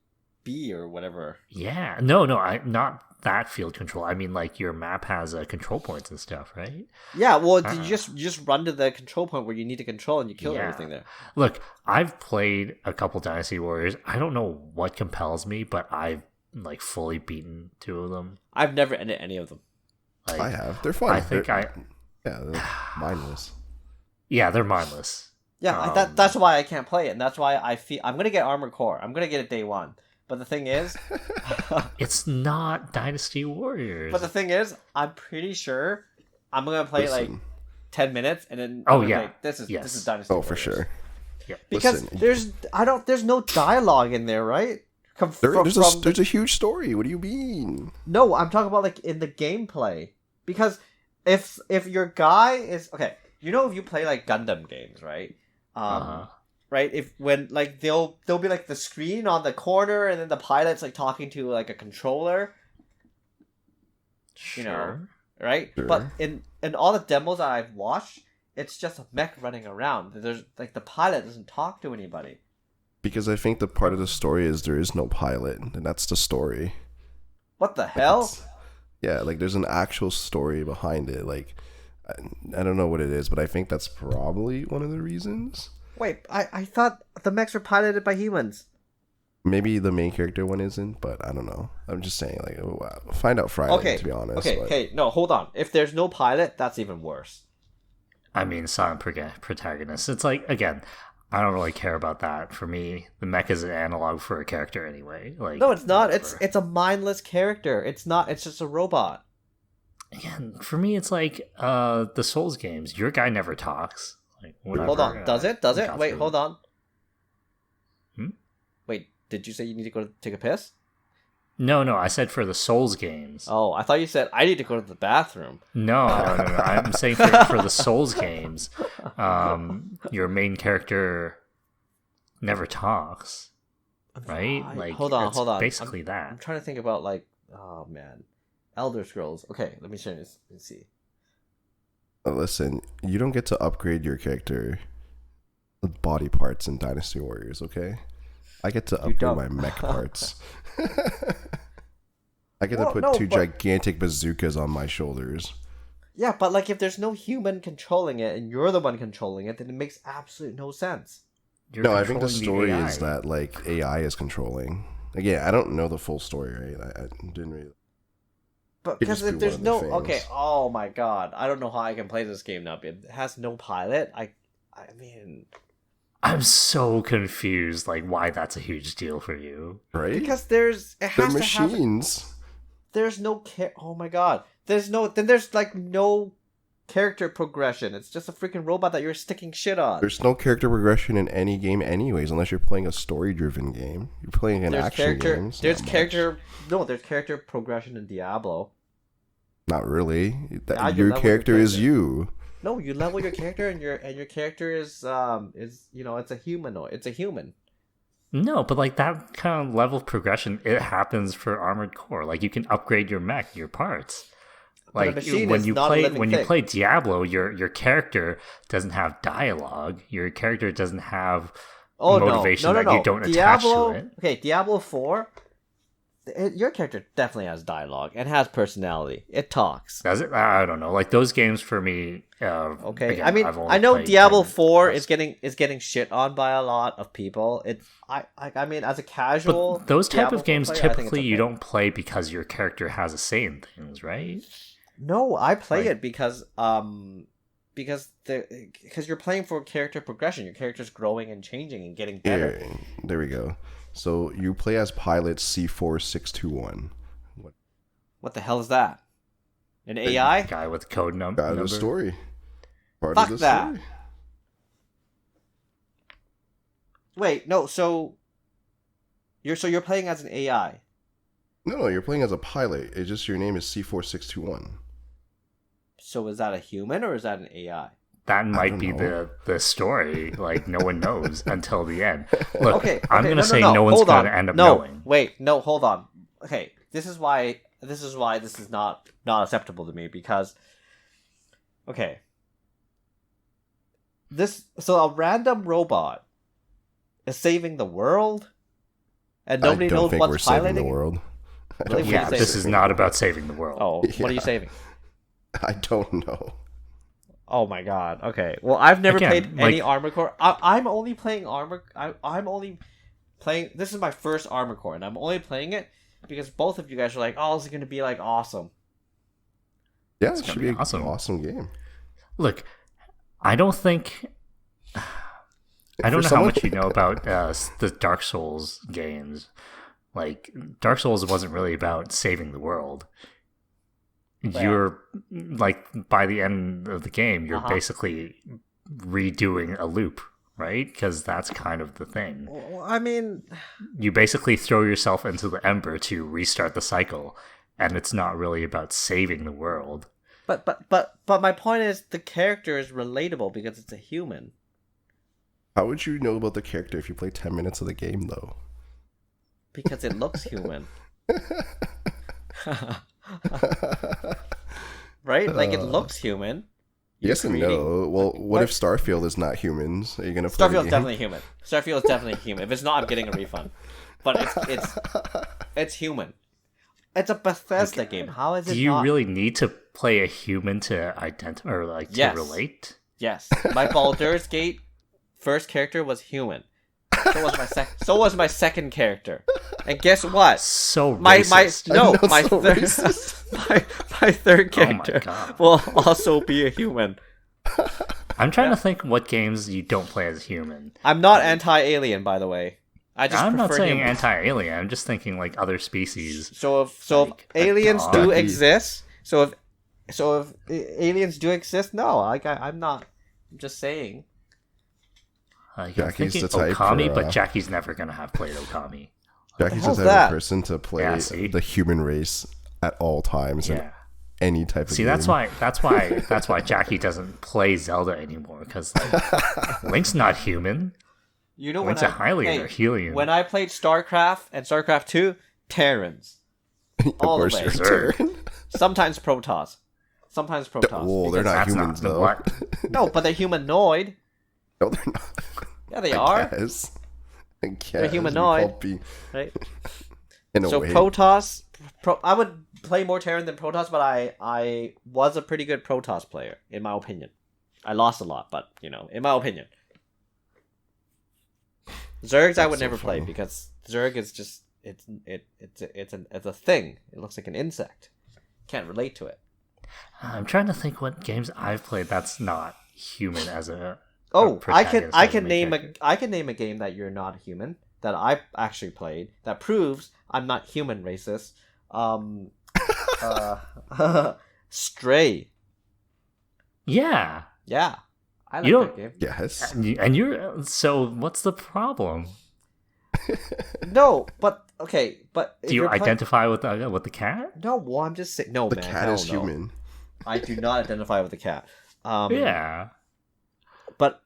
B or whatever. Yeah, no, I'm not that field control. I mean, like your map has control points and stuff, right? Yeah, well, you just run to the control point where you need to control and you kill everything there. Look, I've played a couple Dynasty Warriors. I don't know what compels me, but I've like fully beaten 2 of them. I've never ended any of them. Like, I have. They're fun. I think they're mindless. Yeah, they're mindless. Yeah, that's why I can't play it, and that's why I feel I'm gonna get Armored Core. I'm gonna get it day one. But the thing is, It's not Dynasty Warriors. I'm pretty sure I'm gonna play like 10 minutes, and then Oh, I'm gonna yeah. be like, this is Yes. Dynasty. Oh, Warriors. for sure. Yeah. Because Listen, there's no dialogue in there, right? There's a huge story. What do you mean? No, I'm talking about like in the gameplay. Because if your guy is okay, if you play like Gundam games, right? Right? If when like they'll be like the screen on the corner and then the pilot's like talking to like a controller. Sure. Right? Sure. But in all the demos that I've watched, it's just a mech running around. There's like the pilot doesn't talk to anybody. Because I think the part of the story is there is no pilot, and that's the story. What the hell? Yeah, like there's an actual story behind it. Like, I don't know what it is, but I think that's probably one of the reasons. Wait, I thought the mechs were piloted by humans. Maybe the main character one isn't, but I don't know. I'm just saying, like, find out Friday, to be honest. Okay, no, hold on. If there's no pilot, that's even worse. I mean, silent protagonist. It's like, again, I don't really care about that. For me, the mech is an analog for a character anyway. Like, No, it's not. whatever. It's a mindless character. It's not. It's just a robot. Again, for me, it's like the Souls games. Your guy never talks. Like, whatever, Hold on. Does it? Does it? got Wait, through. hold on. Hmm? Wait, did you say you need to go to take a piss? No, I said for the Souls games. Oh, I thought you said I need to go to the bathroom. No. I'm saying for the Souls games, your main character never talks, right? Like, hold on. Basically I'm that. trying to think about like, oh man, Elder Scrolls. Okay, let me show this and see. Listen, you don't get to upgrade your character body parts in Dynasty Warriors, okay? I get to upgrade don't. my mech parts. I get to Well, put no, two but- gigantic bazookas on my shoulders. Yeah, but like if there's no human controlling it and you're the one controlling it, then it makes absolutely no sense. You're No, I think the controlling story AI. is that like AI is controlling. Again, I don't know the full story, right? I didn't really. But Could just because if be there's one of the no okay, things. oh my god, I don't know how I can play this game now. It has no pilot. I mean, I'm so confused. Like, why that's a huge deal for you? Right? because it they're has to have. machines. There's no oh my god, there's like no character progression. It's just a freaking robot that you're sticking shit on. There's no character progression in any game, anyways, unless you're playing a story-driven game. You're playing an action game. it's There's not much. there's character progression in Diablo. Not really. Yeah, you Your level your character is character. you. No, you level your character and your character is it's a humanoid. It's a human. No, but like that kind of level of progression, it happens for Armored Core. Like you can upgrade your mech, your parts. Like when you play Diablo, your character doesn't have dialogue. Your character doesn't have motivation that you don't attach to it. Okay, Diablo 4, your character definitely has dialogue and has personality. It talks. Does it? I don't know. Like those games for me. Okay, again, I mean, I know Diablo 4 is getting shit on by a lot of people. I mean, as a casual, but those type Diablo of games player, typically okay. You don't play because your character has a say in things, right? No, I play it because you're playing for character progression. Your character's growing and changing and getting better. Yeah, there we go. So you play as pilot C4621. What the hell is that? An AI guy with code number. Part of the story. Fuck that. Story. Wait, no. So you're playing as an AI. No, you're playing as a pilot. It's just your name is C4621. So is that a human or is that an AI? That might be the story. Like, no one knows until the end. Look, okay, I'm going to say no one's going to end up knowing. Wait, no, hold on. Okay, this is why this is not acceptable to me because... Okay. So a random robot is saving the world? And nobody knows what's piloting? The world. Really? Yeah, this is not about saving the world. Oh, yeah. What are you saving? I don't know. Oh my god. Okay. Well, I've never played any Armored Core. I'm only playing Armor. I'm only playing. This is my first Armored Core, and I'm only playing it because both of you guys are like, "Oh, this is going to be like awesome." Yeah, it should be an awesome game. Look, I don't think. I don't know how much you know about the Dark Souls games. Like, Dark Souls wasn't really about saving the world. You're, like, by the end of the game, you're basically redoing a loop, right? Because that's kind of the thing. Well, I mean... You basically throw yourself into the ember to restart the cycle, and it's not really about saving the world. But my point is, the character is relatable because it's a human. How would you know about the character if you play 10 minutes of the game, though? Because it looks human. Right? Like, it looks human. Yes and no. Well, what if Starfield is not humans? Are you going to play Starfield's definitely human. Starfield is definitely human. If it's not, I'm getting a refund. But it's human. It's a Bethesda game. How is it Do you really need to play a human to identify or, like, to relate? Yes. My Baldur's Gate first character was human. So was my second character. And guess what? So racist. My third character will also be a human. I'm trying to think what games you don't play as human. I'm not anti-alien, by the way. I'm not saying anti-alien. I'm just thinking like other species. So if aliens do exist, so if aliens do exist, no, I'm not. I'm just saying. I'm thinking Okami, but Jacky's never gonna have played Okami. Jacky's the type of person to play the human race at all times in any type of game. That's why Jacky doesn't play Zelda anymore because Link's not human. You know, Link's a Hylian or Helian. When I played StarCraft and StarCraft 2, Terrans. All the way. Sometimes Protoss. Well, they're not humans though. No, but they're humanoid. No, they're not. Yeah, they are. I guess. They're humanoid. Right? So way. Protoss... I would play more Terran than Protoss, but I was a pretty good Protoss player, in my opinion. I lost a lot, but, in my opinion. Zergs I would never play, because Zerg is just... It's a thing. It looks like an insect. Can't relate to it. I'm trying to think what games I've played that's not human as a... I can name a game that you're not human that I actually played that proves I'm not human racist. Stray. Yeah. Yeah. I like that game. Yes. And you're so what's the problem? No, but okay, but do you identify with the cat? No, well, I'm just saying. No, the cat is human. I do not identify with the cat. Yeah. But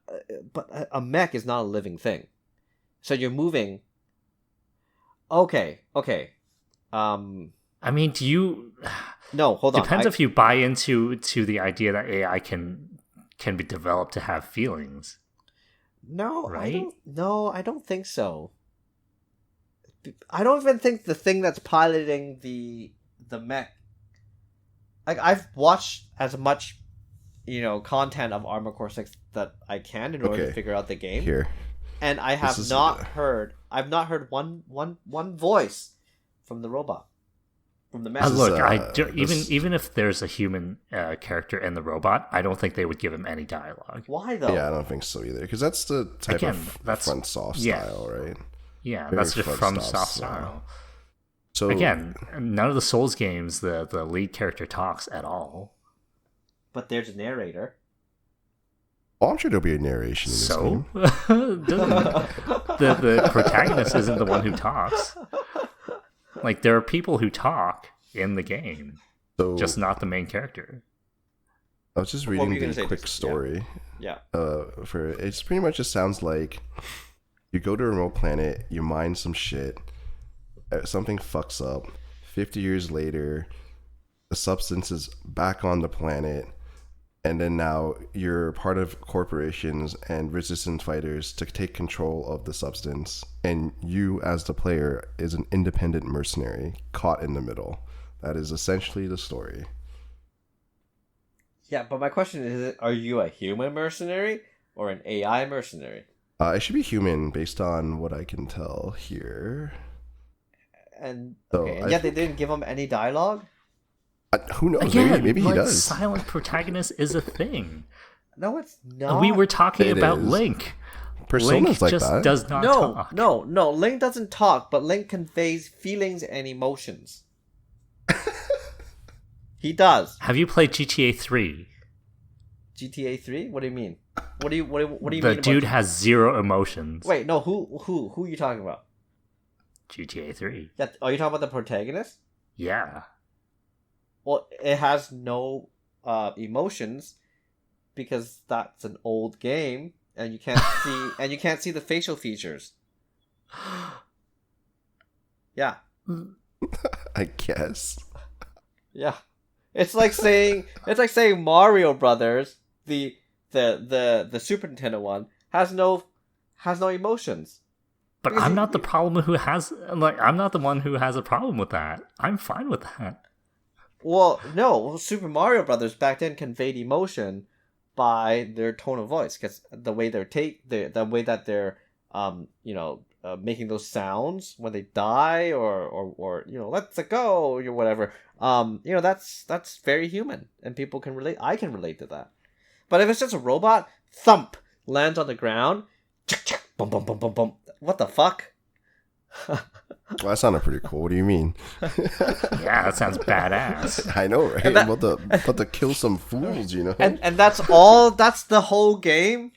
a mech is not a living thing. So you're moving Okay. I mean, do you? No, hold on. Depends if you buy into the idea that AI can be developed to have feelings. No, right? I don't think so. I don't even think the thing that's piloting the mech. Like, I've watched as much, content of Armored Core 6 that I can in order to figure out the game. Here. And I have not heard one voice from the robot. From the mech. Look, even if there's a human character in the robot, I don't think they would give him any dialogue. Why though? Yeah, I don't think so either. Because that's the type of FromSoft style, right? Yeah, that's just FromSoft style. So again, none of the Souls games the lead character talks at all. But there's a narrator. Oh, I'm sure there'll be a narration in this game. the protagonist isn't the one who talks. Like, there are people who talk in the game, just not the main character. I was just reading the quick story. Yeah. It's pretty much just sounds like you go to a remote planet, you mine some shit, something fucks up. 50 years later, the substance is back on the planet, and then now you're part of corporations and resistance fighters to take control of the substance, and you as the player is an independent mercenary caught in the middle. That is essentially the story. Yeah, but my question is, are you a human mercenary or an AI mercenary? It should be human based on what I can tell here. And yet they didn't give him any dialogue? Who knows? Again, maybe he does. Silent protagonist is a thing. No, it's not. We were talking about Link. Persona's Link just like that. Does not talk. No. Link doesn't talk, but Link conveys feelings and emotions. He does. Have you played GTA 3? GTA 3? What do you mean? What do you mean? The dude has zero emotions. Wait, no. Who are you talking about? GTA 3. Are you talking about the protagonist? Yeah. Well, it has no emotions because that's an old game, and you can't see the facial features. Yeah. I guess. Yeah. It's like saying Mario Brothers, the Super Nintendo one, has no emotions. But I'm not the problem who has I'm not the one who has a problem with that. I'm fine with that. Well, no, Super Mario Brothers back then conveyed emotion by their tone of voice, because the way the way that they're making those sounds when they die or let's go or whatever. That's very human, and people can relate. I can relate to that. But if it's just a robot, thump, lands on the ground, bum bum bum bum bum. What the fuck? Well, that sounded pretty cool. What do you mean? Yeah, that sounds badass. I know, right? About to kill some fools, And that's all. That's the whole game.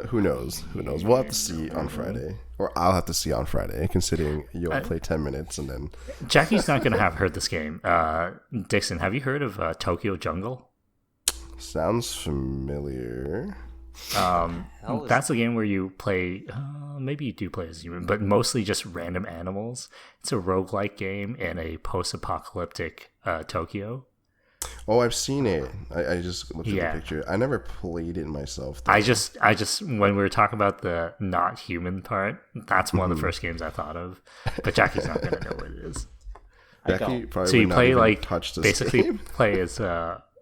Who knows? We'll have to see on Friday, or I'll have to see on Friday, considering you'll play 10 minutes and then. Jacky's not going to have heard this game. Dixon, have you heard of Tokyo Jungle? Sounds familiar. That's a game where you play, maybe you do play as human, but mostly just random animals. It's a roguelike game in a post-apocalyptic Tokyo. Oh, I've seen it. I just looked at the picture. I never played it myself, though. I just when we were talking about the not human part, that's one of the first games I thought of. But Jacky's not going to know what it is. Jackie probably so you play basically game? Play as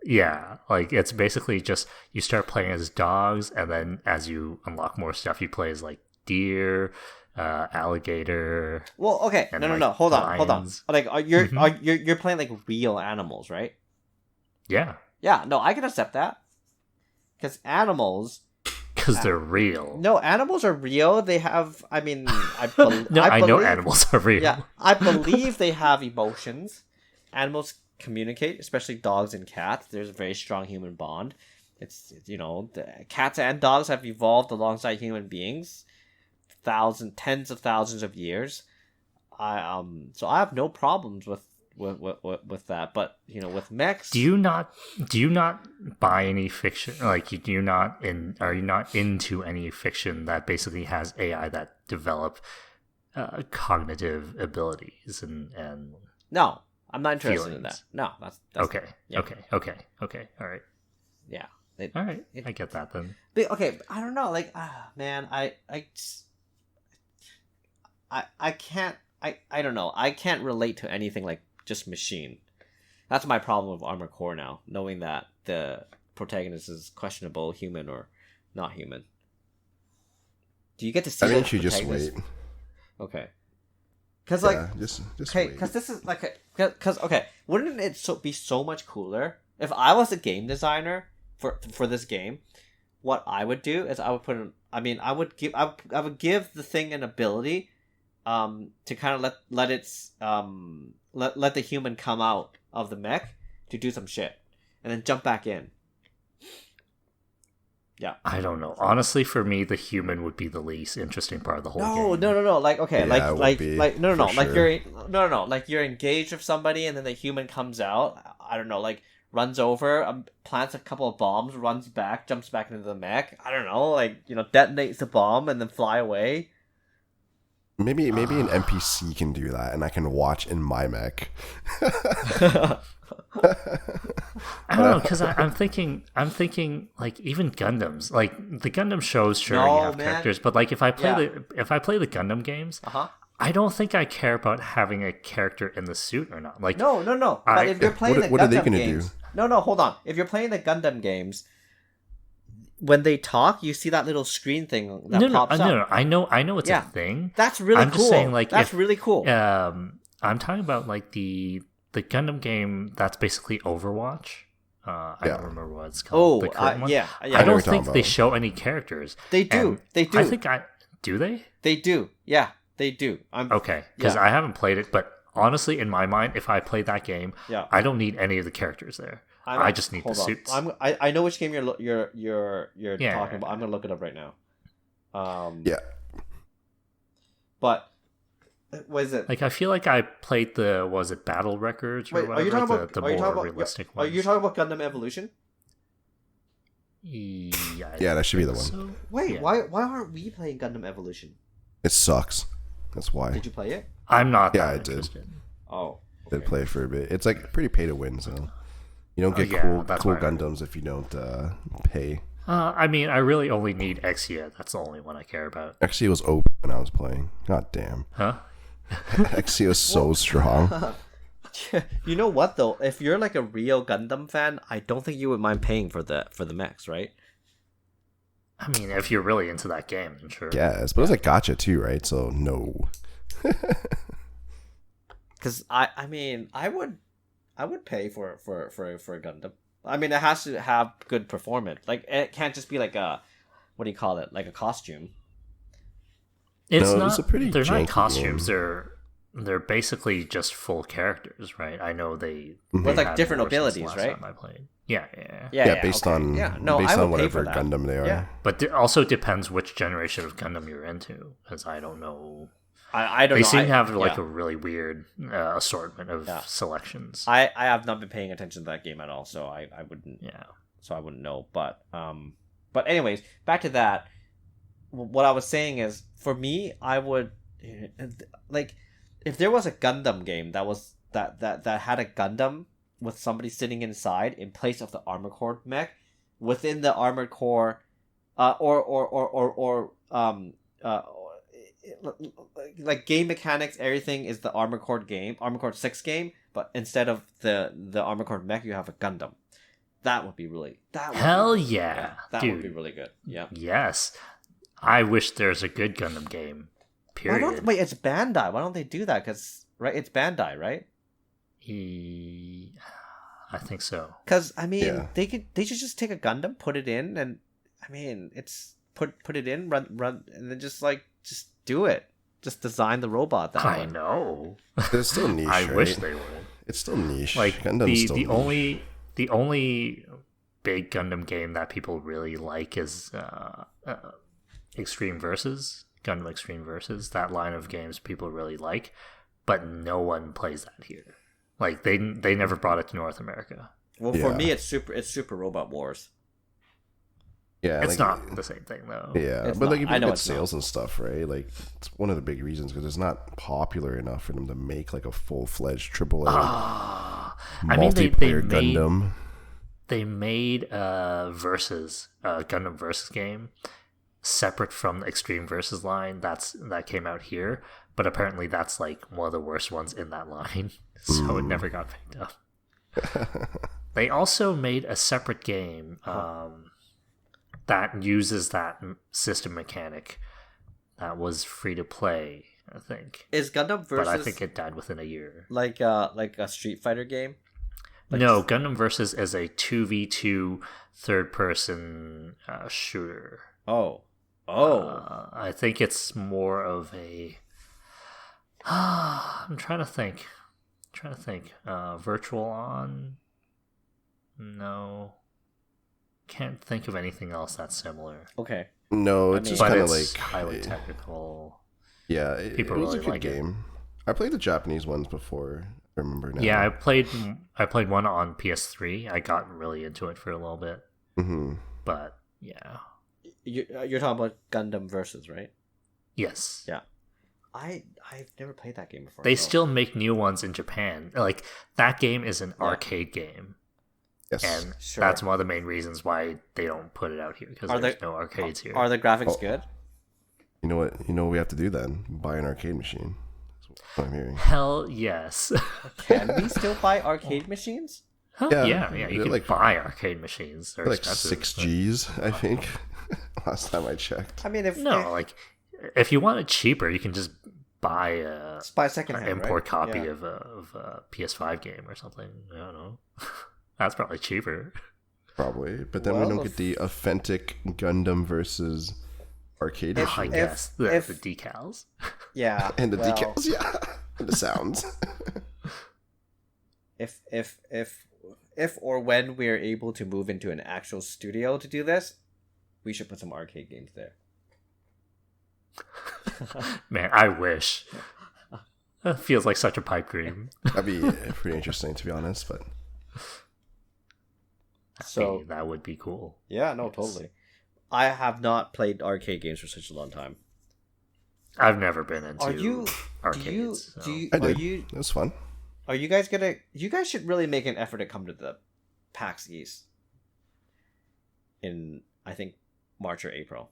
it's basically just you start playing as dogs, and then as you unlock more stuff, you play as deer, alligator. Well, okay, and, no, hold on. Like, you're playing real animals, right? Yeah. Yeah, no, I can accept that. Because animals... Because they're real. No, animals are real. They have... I mean... I know animals are real. Yeah, I believe they have emotions. Animals communicate, especially dogs and cats. There's a very strong human bond. It's the cats and dogs have evolved alongside human beings. Tens of thousands of years. So I have no problems with that, but with mechs, do you not buy any fiction? Are you not into any fiction that basically has AI that develop cognitive abilities and No, I'm not interested feelings. in that. No, that's okay. yeah. Okay. All right. Yeah. All right. I get that then. But, okay, I don't know. Like, man, I can't. I don't know. I can't relate to anything like just machine. That's my problem with Armored Core now, knowing that the protagonist is questionable, human or not human. Do you get to see? I think you just wait. Okay. Because like, just okay, because this is like, because okay, wouldn't it be so much cooler if I was a game designer for this game? What I would do is I would put I would give the thing an ability, to kind of let its let the human come out of the mech to do some shit, and then jump back in. Yeah. I don't know. Honestly, for me, the human would be the least interesting part of the whole game. No. Like, okay, Yeah, like no. Like sure. Like you're engaged with somebody, and then the human comes out. I don't know, like runs over, plants a couple of bombs, runs back, jumps back into the mech. I don't know, like detonates the bomb and then fly away. Maybe an NPC can do that, and I can watch in my mech. I don't know, because I'm thinking like even Gundams, like the Gundam shows, sure, you have characters, but like if I play the Gundam games, I don't think I care about having a character in the suit or not. Like no. But if you're playing what are they Gundam gonna games, do? no, hold on. If you're playing the Gundam games, when they talk, you see that little screen thing that pops up. No. I know it's a thing. That's really cool. I'm just saying, like, that's really cool. I'm talking about like the Gundam game that's basically Overwatch. I don't remember what it's called. The current one. Yeah. I don't think they show any characters. They do. They do. I think do they? They do. Yeah, they do. Okay, because I haven't played it, but honestly, in my mind, if I play that game, I don't need any of the characters there. I just need the suits. I know which game you're talking about. I'm gonna look it up right now. But what is it? Like, I feel like I played the Battle Records or whatever, are you talking about the more realistic ones. Are you talking about Gundam Evolution? Yeah, that should be the one. So. Wait, why aren't we playing Gundam Evolution? It sucks. That's why. Did you play it? I'm not. Yeah, I did. Oh, okay. Did play for a bit. It's like pretty pay to win, so you don't get cool Gundams if you don't pay. I mean, I really only need Exia. That's the only one I care about. Exia was open when I was playing. God damn. Huh? Exia is so strong. You know what though? If you're like a real Gundam fan, I don't think you would mind paying for the mechs, right? I mean, if you're really into that game, then sure. Yes, but it was like gacha too, right? So no. Because I mean, I would pay for a Gundam. I mean, it has to have good performance. Like, it can't just be like a, what do you call it? Like a costume. It's they're not costumes. Game. They're basically just full characters, right? I know they with like different abilities, right? I played. Yeah. Based on whatever Gundam they are. Yeah. But it also depends which generation of Gundam you're into, because I don't know. I don't know. They seem to have like a really weird assortment of selections. I have not been paying attention to that game at all, so I wouldn't. Yeah. So I wouldn't know, but anyways, back to that. What I was saying is, for me, I would like if there was a Gundam game that was that had a Gundam with somebody sitting inside in place of the Armored Core mech within the Armored Core, like game mechanics, everything is the Armored Core 6 game, but instead of the Armored Core mech, you have a Gundam. That would be really that would be really good. Yeah. Yes. I wish there's a good Gundam game. Period. Wait, it's Bandai. Why don't they do that? Because it's Bandai, right? I think so. Because I mean, they should just take a Gundam, put it in, and I mean, it's put it in, run, and then just do it. Just design the robot that way. I know. It's still niche. I right? wish they would. It's still niche. Like Gundam's the only big Gundam game that people really like is Extreme Versus. Gundam Extreme Versus. That line of games people really like, but no one plays that here. Like they never brought it to North America. Well, for me, it's Super Robot Wars. Yeah, it's not the same thing though. Yeah, it's but like not. if you I know look at it's sales and stuff, right? Like it's one of the big reasons because it's not popular enough for them to make like a full-fledged AAA I mean, multiplayer Gundam. They made Gundam Versus game separate from the Extreme Versus line that came out here, but apparently that's like one of the worst ones in that line, so it never got picked up. They also made a separate game that uses that system mechanic that was free to play, I think. Is Gundam Versus? But I think it died within a year. Like a Street Fighter game? No, Gundam Versus is a 2v2 third-person shooter. Oh. I think it's more of a... I'm trying to think. Virtual On? No. Can't think of anything else that's similar. Okay. No, it's just kind of like highly technical. Yeah, it was really a good game. I played the Japanese ones before. I remember now. Yeah, I played one on PS3. I got really into it for a little bit. Mm-hmm. But yeah, you're talking about Gundam Versus, right? Yes. Yeah. I've never played that game before. They still make new ones in Japan. Like that game is an arcade game. Yes. And that's one of the main reasons why they don't put it out here because there's no arcades here. Are the graphics good? You know what? You know what we have to do then? Buy an arcade machine. That's what I'm hearing. Hell yes. Can we still buy arcade machines? Yeah. You can buy arcade machines. They're like $6, I think. Last time I checked. I mean, if you want it cheaper, you can just buy a secondhand import copy of a PS5 game or something. I don't know. That's probably cheaper. Probably, but then we don't get the authentic Gundam versus arcade machine. I guess the decals. Yeah, and the decals, yeah, and the sounds. if or when we are able to move into an actual studio to do this, we should put some arcade games there. Man, I wish. That feels like such a pipe dream. That'd be pretty interesting, to be honest, but. So that would be cool. Yeah, no, totally. I have not played arcade games for such a long time. I've never been into arcades. I did. It was fun. Are you guys gonna? You guys should really make an effort to come to the PAX East in, I think, March or April.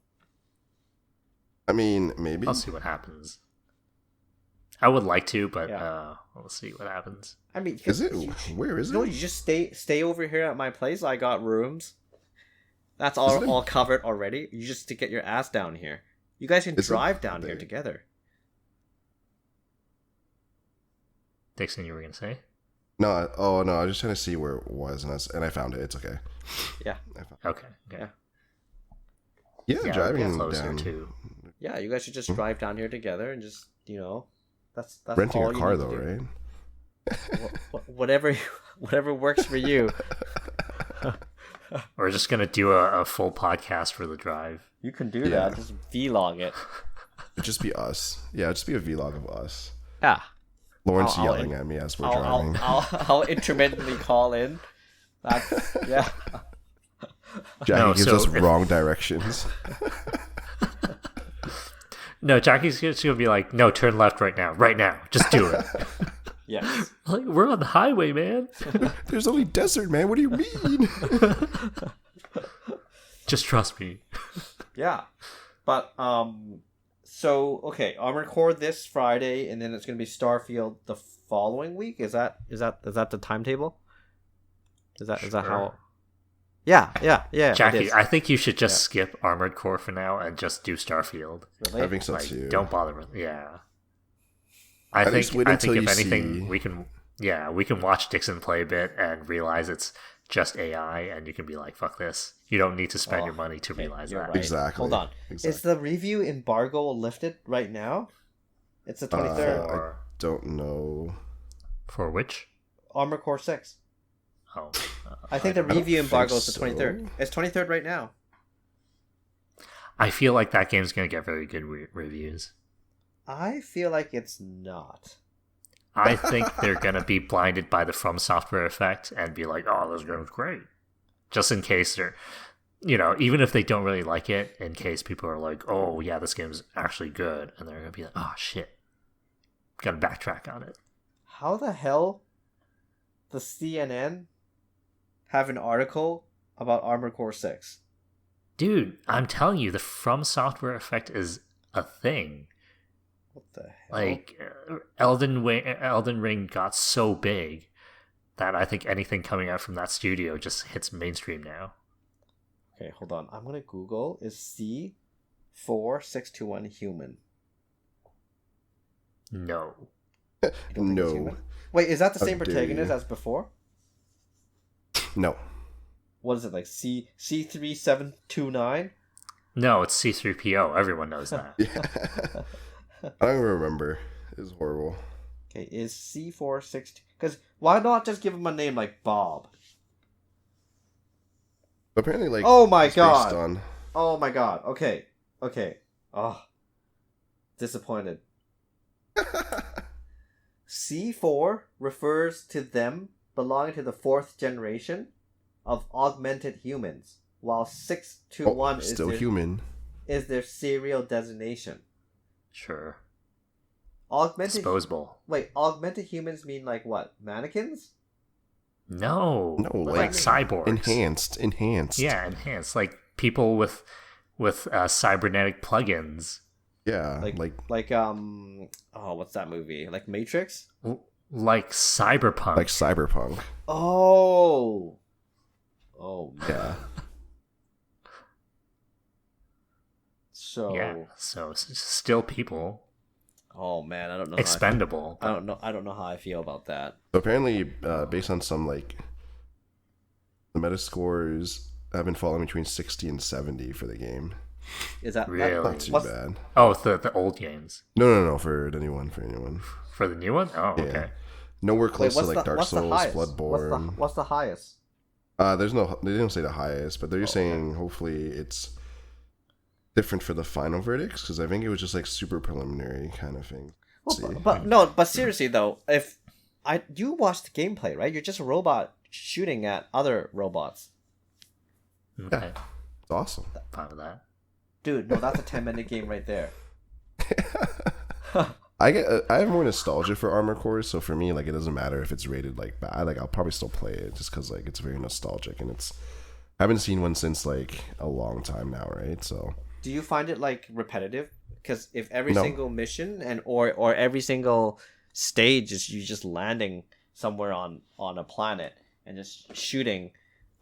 I mean, maybe. I'll see what happens. I would like to, but we'll see what happens. I mean, where is it? No, you just stay over here at my place. I got rooms. That's all covered already. You just to get your ass down here. You guys can drive down here together. Dixon, you were gonna say? No, I was just trying to see where it was, and I found it. It's okay. Yeah. Okay. Yeah, driving closer down. too. Yeah, you guys should just drive down here together and just that's renting all a car you though, need to right? Whatever works for you. We're just gonna do a full podcast for the drive. You can do that. Just vlog it. It'd just be us. Yeah, it'd just be a vlog of us. Yeah. Lawrence yelling at me as we're driving. I'll intermittently call in. Yeah. Jacky gives us wrong directions. No, Jacky's just gonna be like, "No, turn left right now, just do it." Yes. Like, we're on the highway, man. There's only desert, man. What do you mean? Just trust me. Yeah, but so okay, Armored Core this Friday, and then it's gonna be Starfield the following week. Is that the timetable? Is that how? Yeah. Jacky, I think you should just skip Armored Core for now and just do Starfield. Really? I think so too. Don't bother with I think if anything, we can watch Dixon play a bit and realize it's just AI, and you can be like, "Fuck this." You don't need to spend your money to realize that. Right. Exactly. Hold on. Exactly. Is the review embargo lifted right now? It's the 23rd. I don't know. For which? Armored Core 6. Oh. I think the review embargo is the 23rd. It's 23rd right now. I feel like that game's going to get very good reviews. I feel like it's not. I think they're going to be blinded by the From Software effect and be like, "Oh, this game's great." Just in case even if they don't really like it, in case people are like, oh yeah, this game's actually good, and they're gonna be like, oh shit, gotta backtrack on it. How the hell the CNN have an article about Armored Core 6? Dude, I'm telling you, the From Software effect is a thing. What the hell? Like, Elden Ring got so big that I think anything coming out from that studio just hits mainstream now. Okay, hold on. I'm gonna Google, is C4621 human? No. No. Wait, is that the How same dare protagonist you. as before? No. What is it, like C3729? No, it's C3PO. Everyone knows that. Yeah. I don't even remember. It's horrible. Okay, is C462... Because why not just give him a name like Bob? Apparently, like, oh my it's god! based on... Oh my god. Okay. Oh. Disappointed. C4 refers to them belonging to the 4th generation of augmented humans, while 621 is still human. Is their serial designation. Sure. Disposable. Wait, augmented humans mean like what? Mannequins? No, like cyborgs. Enhanced. Yeah, enhanced. Like people with cybernetic plugins. Yeah, what's that movie? Like Matrix? Like Cyberpunk. Oh yeah. So still people. Oh man, I don't know. Expendable. I don't know how I feel about that. So apparently, based on some like the Metascores have been falling between 60 and 70 for the game. Is that really not too bad? Oh, the old games. No, for anyone. For the new one? Oh, yeah. Okay. Nowhere close to like Dark Souls, Bloodborne. What's the highest? They didn't say the highest, but they're saying hopefully it's different for the final verdicts, because I think it was just like super preliminary kind of thing. Well, but seriously though, you watched the gameplay, right? You're just a robot shooting at other robots. Okay. Yeah, it's awesome. Fine with that. Dude, no, that's a 10-minute game right there. I have more nostalgia for Armored Core, so for me, like, it doesn't matter if it's rated like bad. Like, I'll probably still play it just because like it's very nostalgic, and I haven't seen one since like a long time now, right? So. Do you find it like repetitive? Because if every single mission or every single stage is you just landing somewhere on a planet and just shooting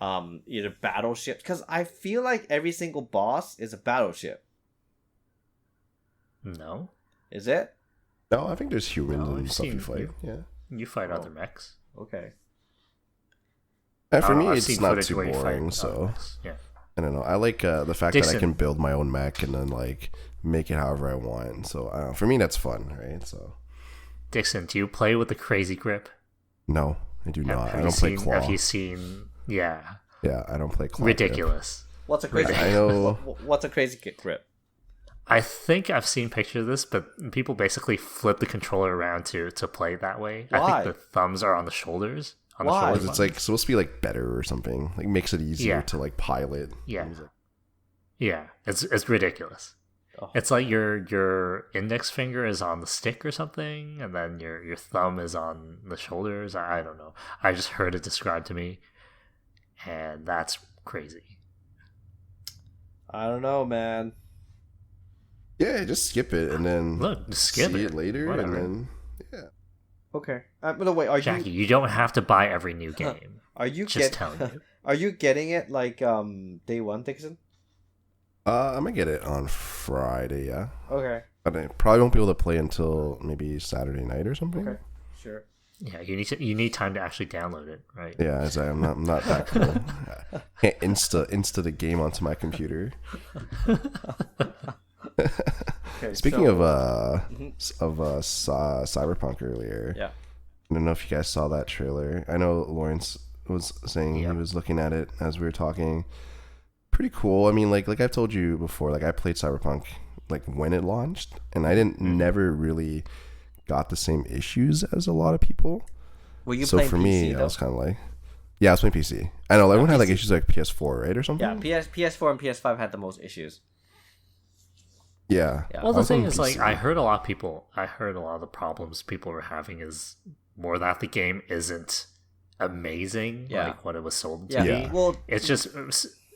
either battleships, because I feel like every single boss is a battleship. No. Is it? No, I think there's humans and stuff you fight. You fight other mechs. Okay. For me, it's not too boring, so... Yeah. I don't know. I like the fact that I can build my own mech and then like make it however I want. So for me, that's fun, right? So, Dixon, do you play with the crazy grip? No, I do not. I don't play claw. Have you seen? Yeah. Yeah, I don't play claw. Ridiculous. Grip. What's a crazy? I know. What's a crazy grip? I think I've seen pictures of this, but people basically flip the controller around to play that way. Why? I think the thumbs are on the shoulders. Why? It's like supposed to be like better or something. Like makes it easier to like pilot. Yeah. Yeah. It's ridiculous. Oh. It's like your index finger is on the stick or something, and then your thumb is on the shoulders. I don't know. I just heard it described to me, and that's crazy. I don't know, man. Yeah, just skip it and then see it later. Whatever. And then Okay. By the way, Jacky, you don't have to buy every new game. Are you telling you? Are you getting it like day one, Dixon? I'm gonna get it on Friday, yeah. Okay. But I probably won't be able to play until maybe Saturday night or something. Okay. Sure. Yeah, you need time to actually download it, right? Yeah, I'm not that cool. Can't insta the game onto my computer. Okay, Speaking of Cyberpunk earlier, yeah. I don't know if you guys saw that trailer. I know Lawrence was saying he was looking at it as we were talking. Pretty cool. I mean, like I've told you before, like I played Cyberpunk like when it launched, and I never really got the same issues as a lot of people. Were you so playing for PC, me, though? I was kind of like, Yeah, it's my PC. I know everyone had like issues like PS4, right, or something. Yeah, PS4 and PS5 had the most issues. Yeah. Well, the thing is, like, I heard a lot of the problems people were having is more that the game isn't amazing, like what it was sold to be. Well, it's just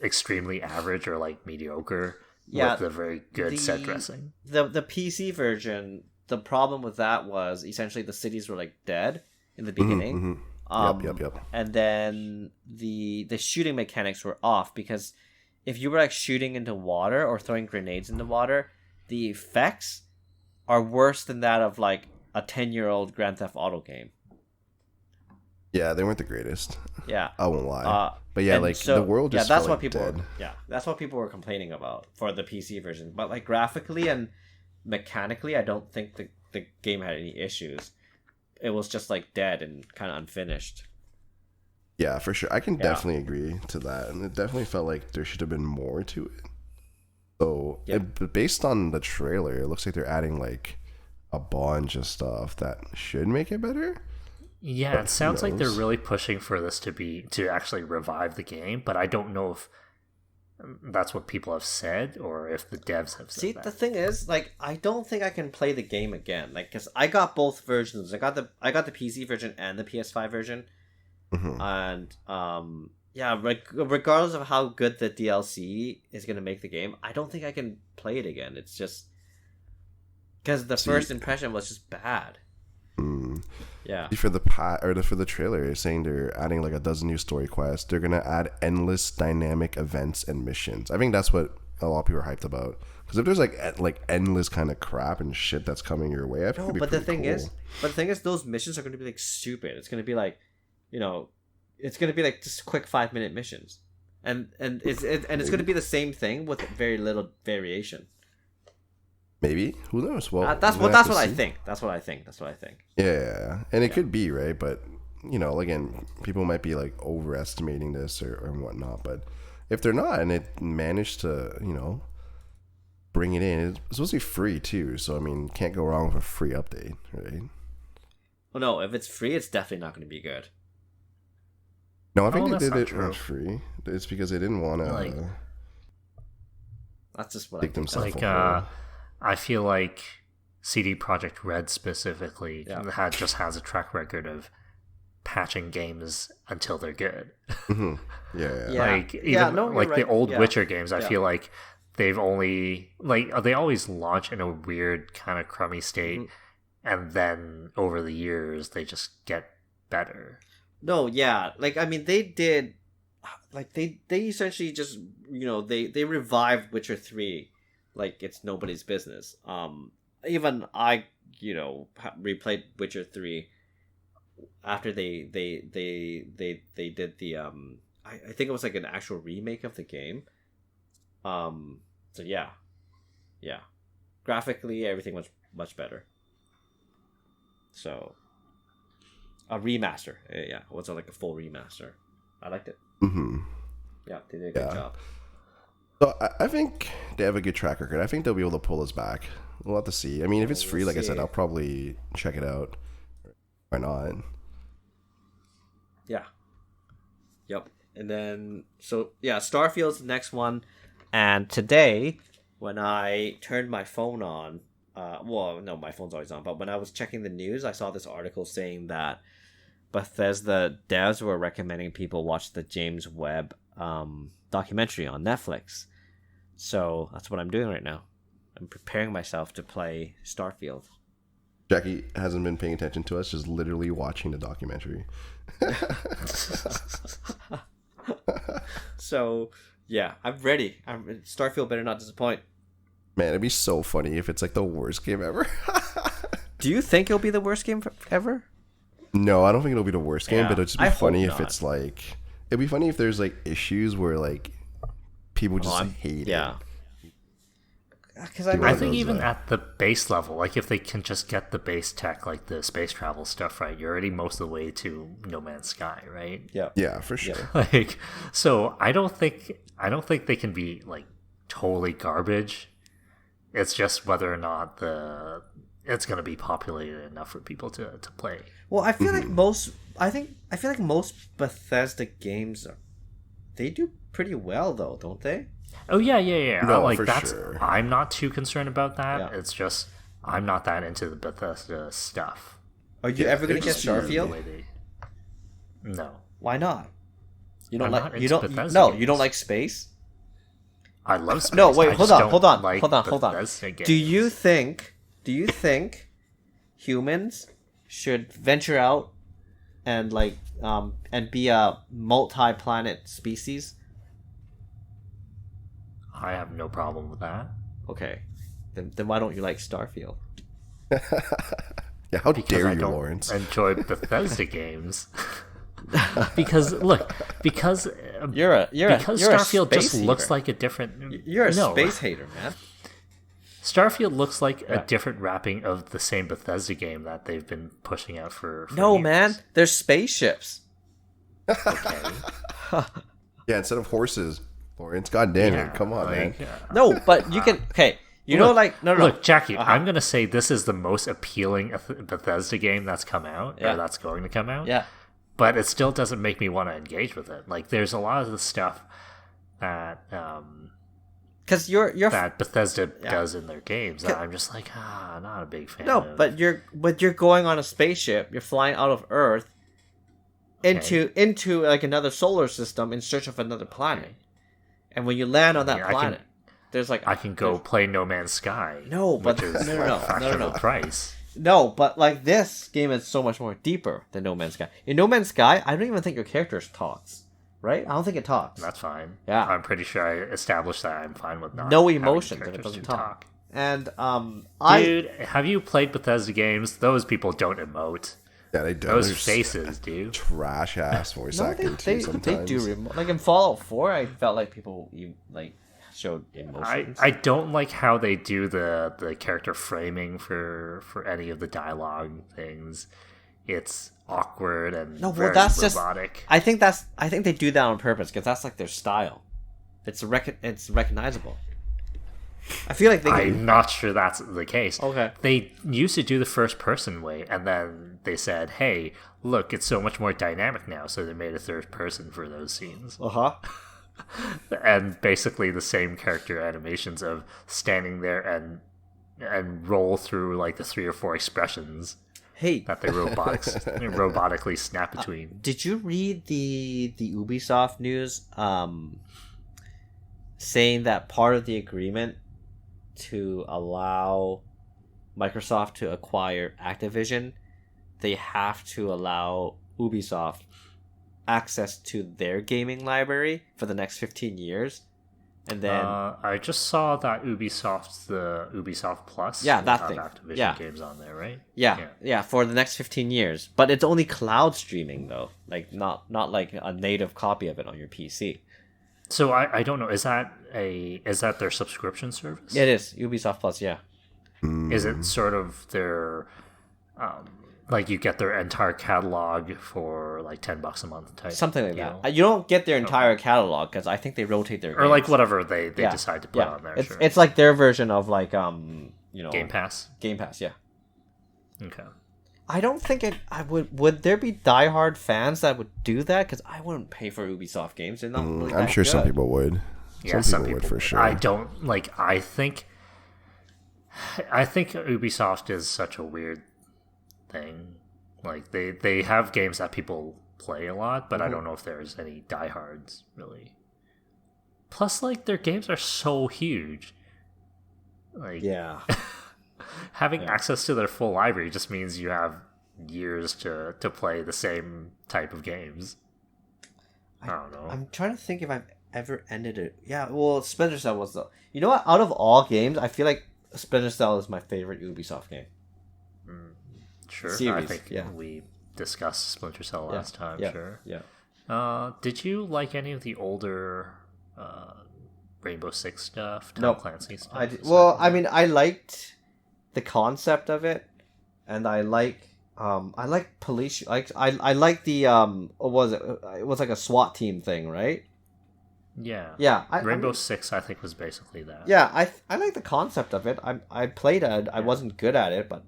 extremely average or like mediocre with a very good set dressing. The PC version, the problem with that was essentially the cities were like dead in the beginning. Yep. And then the shooting mechanics were off because if you were like shooting into water or throwing grenades into water, the effects are worse than that of like a 10-year-old Grand Theft Auto game. Yeah, they weren't the greatest. Yeah, I won't lie. But yeah, like the world just that's what like people dead. that's what people were complaining about for the PC version. But like graphically and mechanically, I don't think the game had any issues. It was just like dead and kind of unfinished. Yeah, for sure. I can definitely agree to that, and it definitely felt like there should have been more to it. So, based on the trailer, it looks like they're adding like a bunch of stuff that should make it better. Yeah, it sounds like they're really pushing for this to actually revive the game, but I don't know if that's what people have said or if the devs have said. See, the thing is, like, I don't think I can play the game again, like, because I got both versions. I got the PC version and the PS5 version, and regardless of how good the DLC is gonna make the game, I don't think I can play it again. It's just because the first impression was just bad. Yeah. For the trailer, it's saying they're adding like a dozen new story quests. They're gonna add endless dynamic events and missions. I think that's what a lot of people are hyped about. Because if there's like endless kind of crap and shit that's coming your way, I think it'd be pretty cool. the thing is, those missions are gonna be like stupid. It's gonna be like, it's gonna be like just quick 5-minute missions, and it's gonna be the same thing with very little variation. Maybe, who knows? Well, that's what I think. That's what I think. Yeah, and it could be right, but again, people might be like overestimating this or whatnot. But if they're not, and it managed to bring it in, it's supposed to be free too. So I mean, can't go wrong with a free update, right? Well, no, if it's free, it's definitely not going to be good. No, I think they did it for free. It's because they didn't want to. That's just what take themselves I feel like CD Projekt Red specifically has a track record of patching games until they're good. The old Witcher games, I feel like they've only they always launch in a weird kind of crummy state, and then over the years they just get better. No, yeah, I mean they did, they essentially just they revived Witcher 3. Like it's nobody's business. Even I, replayed Witcher 3 after they did the I think it was like an actual remake of the game. So yeah, graphically everything was much better. So a remaster, it wasn't like a full remaster. I liked it. Yeah, they did a good job. So I think they have a good track record. I think they'll be able to pull us back. We'll have to see. I mean, if it's free, like I said, I'll probably check it out. Why not? Yeah. Yep. And then, Starfield's the next one. And today, when I turned my phone on, my phone's always on, but when I was checking the news, I saw this article saying that Bethesda devs were recommending people watch the James Webb documentary on Netflix. So that's what I'm doing right now. I'm preparing myself to play Starfield. Jacky hasn't been paying attention to us, just literally watching the documentary. So yeah, I'm ready. Starfield better not disappoint. Man, it'd be so funny if it's like the worst game ever. Do you think it'll be the worst game ever? No, I don't think it'll be the worst game, but it'd just be funny if it's like... It'd be funny if there's like issues where like people just hate it. Because I think even at the base level, like if they can just get the base tech, like the space travel stuff right, you're already most of the way to No Man's Sky, right? Yeah, for sure. So I don't think they can be like totally garbage. It's just whether or not it's going to be populated enough for people to play. Well, I feel like I I feel like most Bethesda games they do pretty well though, don't they? Oh yeah. No, like for that's sure. I'm not too concerned about that. Yeah. It's just I'm not that into the Bethesda stuff. Are you ever gonna get just Starfield? No. Why not? You don't I'm like not you into don't Bethesda no games. you don't like space? I love space. No, wait, I hold just on. don't like hold on. Bethesda games. Do you think humans should venture out and and be a multi-planet species? I have no problem with that. Okay. Then why don't you like Starfield? Yeah, how Because dare I you, don't Lawrence? enjoy Bethesda games. Because Starfield just looks like a different. You're a space hater, man. Starfield looks like a different wrapping of the same Bethesda game that they've been pushing out for No, years. man. There's spaceships. Okay. Yeah, instead of horses, Lawrence. God damn it! Come on, man. No, but you can. Okay, you know, like no. Look, Jacky, I'm gonna say this is the most appealing Bethesda game that's come out, or that's going to come out. Yeah. But it still doesn't make me want to engage with it. Like, there's a lot of the stuff that Because you're that Bethesda does in their games that I'm just like, not a big fan. No, of. but you're going on a spaceship. You're flying out of Earth into like another solar system in search of another planet. And when you land on that planet, there's like I can go play No Man's Sky. No, but which is no. fraction of the price. No, but like this game is so much more deeper than No Man's Sky. In No Man's Sky, I don't even think your character talks. Right? I don't think it talks. That's fine. Yeah. I'm pretty sure I established that I'm fine with not No having emotion, and it characters doesn't to talk. And Dude, have you played Bethesda games? Those people don't emote. Yeah, they do. Those faces, dude. Trash ass voice acting too. Sometimes they do like in Fallout 4. I felt like people like showed emotions. I don't like how they do the character framing for any of the dialogue things. It's awkward and very that's robotic. I think they do that on purpose because that's like their style. It's recognizable. I feel like I'm not sure that's the case. Okay. They used to do the first person way, and then they said, "Hey, look, it's so much more dynamic now." So they made a third person for those scenes. And basically the same character animations of standing there and roll through like the 3 or 4 expressions. Hey, that they robotically snap between. Did you read the Ubisoft news saying that part of the agreement to allow Microsoft to acquire Activision, they have to allow Ubisoft access to their gaming library for the next 15 years? And then I just saw that Ubisoft's the Ubisoft Plus. That thing. Activision games on there, right? Yeah, for the next 15 years. But it's only cloud streaming though, like not like a native copy of it on your PC. So I don't know. Is that their subscription service? It is Ubisoft Plus. Yeah. Is it sort of their like you get their entire catalog for like $10 a month type? Something like that. You don't get their entire catalog because I think they rotate their games. Or like whatever they decide to put on there. It's like their version of like Game Pass. Game Pass, yeah. Okay. I don't think would there be diehard fans that would do that? Because I wouldn't pay for Ubisoft games. They're not really I'm sure some people would. Yeah, some people would for sure. I don't like. I think Ubisoft is such a weird thing. Like they have games that people play a lot, but I don't know if there's any diehards really. Plus, like their games are so huge. Like having access to their full library just means you have years to play the same type of games. I don't know. I'm trying to think if I've ever ended it. Yeah, well, Splinter Cell was though. You know what? Out of all games, I feel like Splinter Cell is my favorite Ubisoft game. Sure. Series, I think we discussed Splinter Cell last time. Sure. Yeah. Did you like any of the older Rainbow Six stuff? Tom Clancy stuff? I mean, I liked the concept of it, and I like police. I like the what was it? It was like a SWAT team thing, right? Yeah. Rainbow Six, I think, was basically that. Yeah, I like the concept of it. I played it. I wasn't good at it, but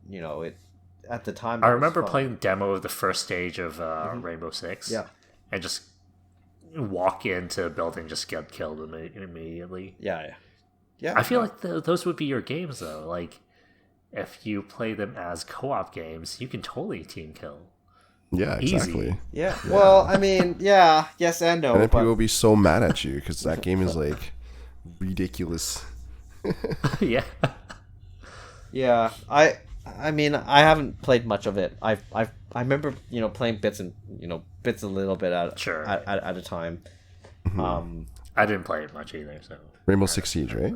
at the time. I remember playing the demo of the first stage of Rainbow Six. Yeah. And just walk into a building, just get killed immediately. Yeah. I feel like those would be your games, though. Like, if you play them as co-op games, you can totally team kill. Yeah, exactly. Easy. Yeah. Well, I mean, yes and no. And then people will be so mad at you because that game is like ridiculous. Yeah. Yeah. I mean, I haven't played much of it. I remember playing bits a little bit at a time. I didn't play it much either. So Rainbow Six Siege, right?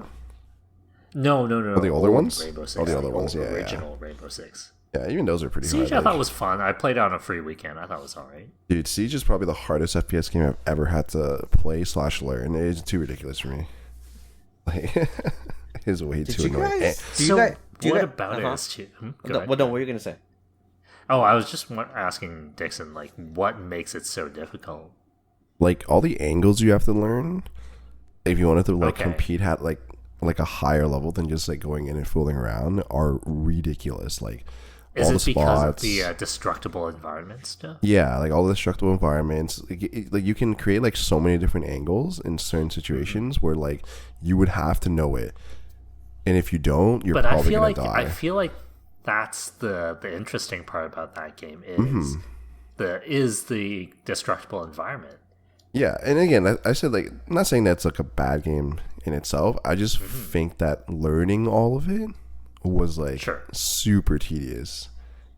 No. Oh, the older ones? Rainbow Six. Oh, the other ones, yeah. Original Rainbow Six. Yeah, even those are pretty hard. Siege I thought was fun. I played it on a free weekend. I thought it was alright. Dude, Siege is probably the hardest FPS game I've ever had to play / learn. It is too ridiculous for me. Like, it is way too annoying. What about it is too? What were you gonna say? Oh, I was just asking Dixon, like, what makes it so difficult? Like, all the angles you have to learn, if you wanted to compete at like a higher level than just like going in and fooling around, are ridiculous. Like, is all it the because spots, of the destructible environment stuff? Yeah, like all the destructible environments. Like you can create like so many different angles in certain situations where like you would have to know it, and if you don't, you're probably gonna die. I feel like that's the interesting part about that game is the destructible environment. Yeah, and again, I said, like, I'm not saying that's like a bad game in itself. I just think that learning all of it was like super tedious,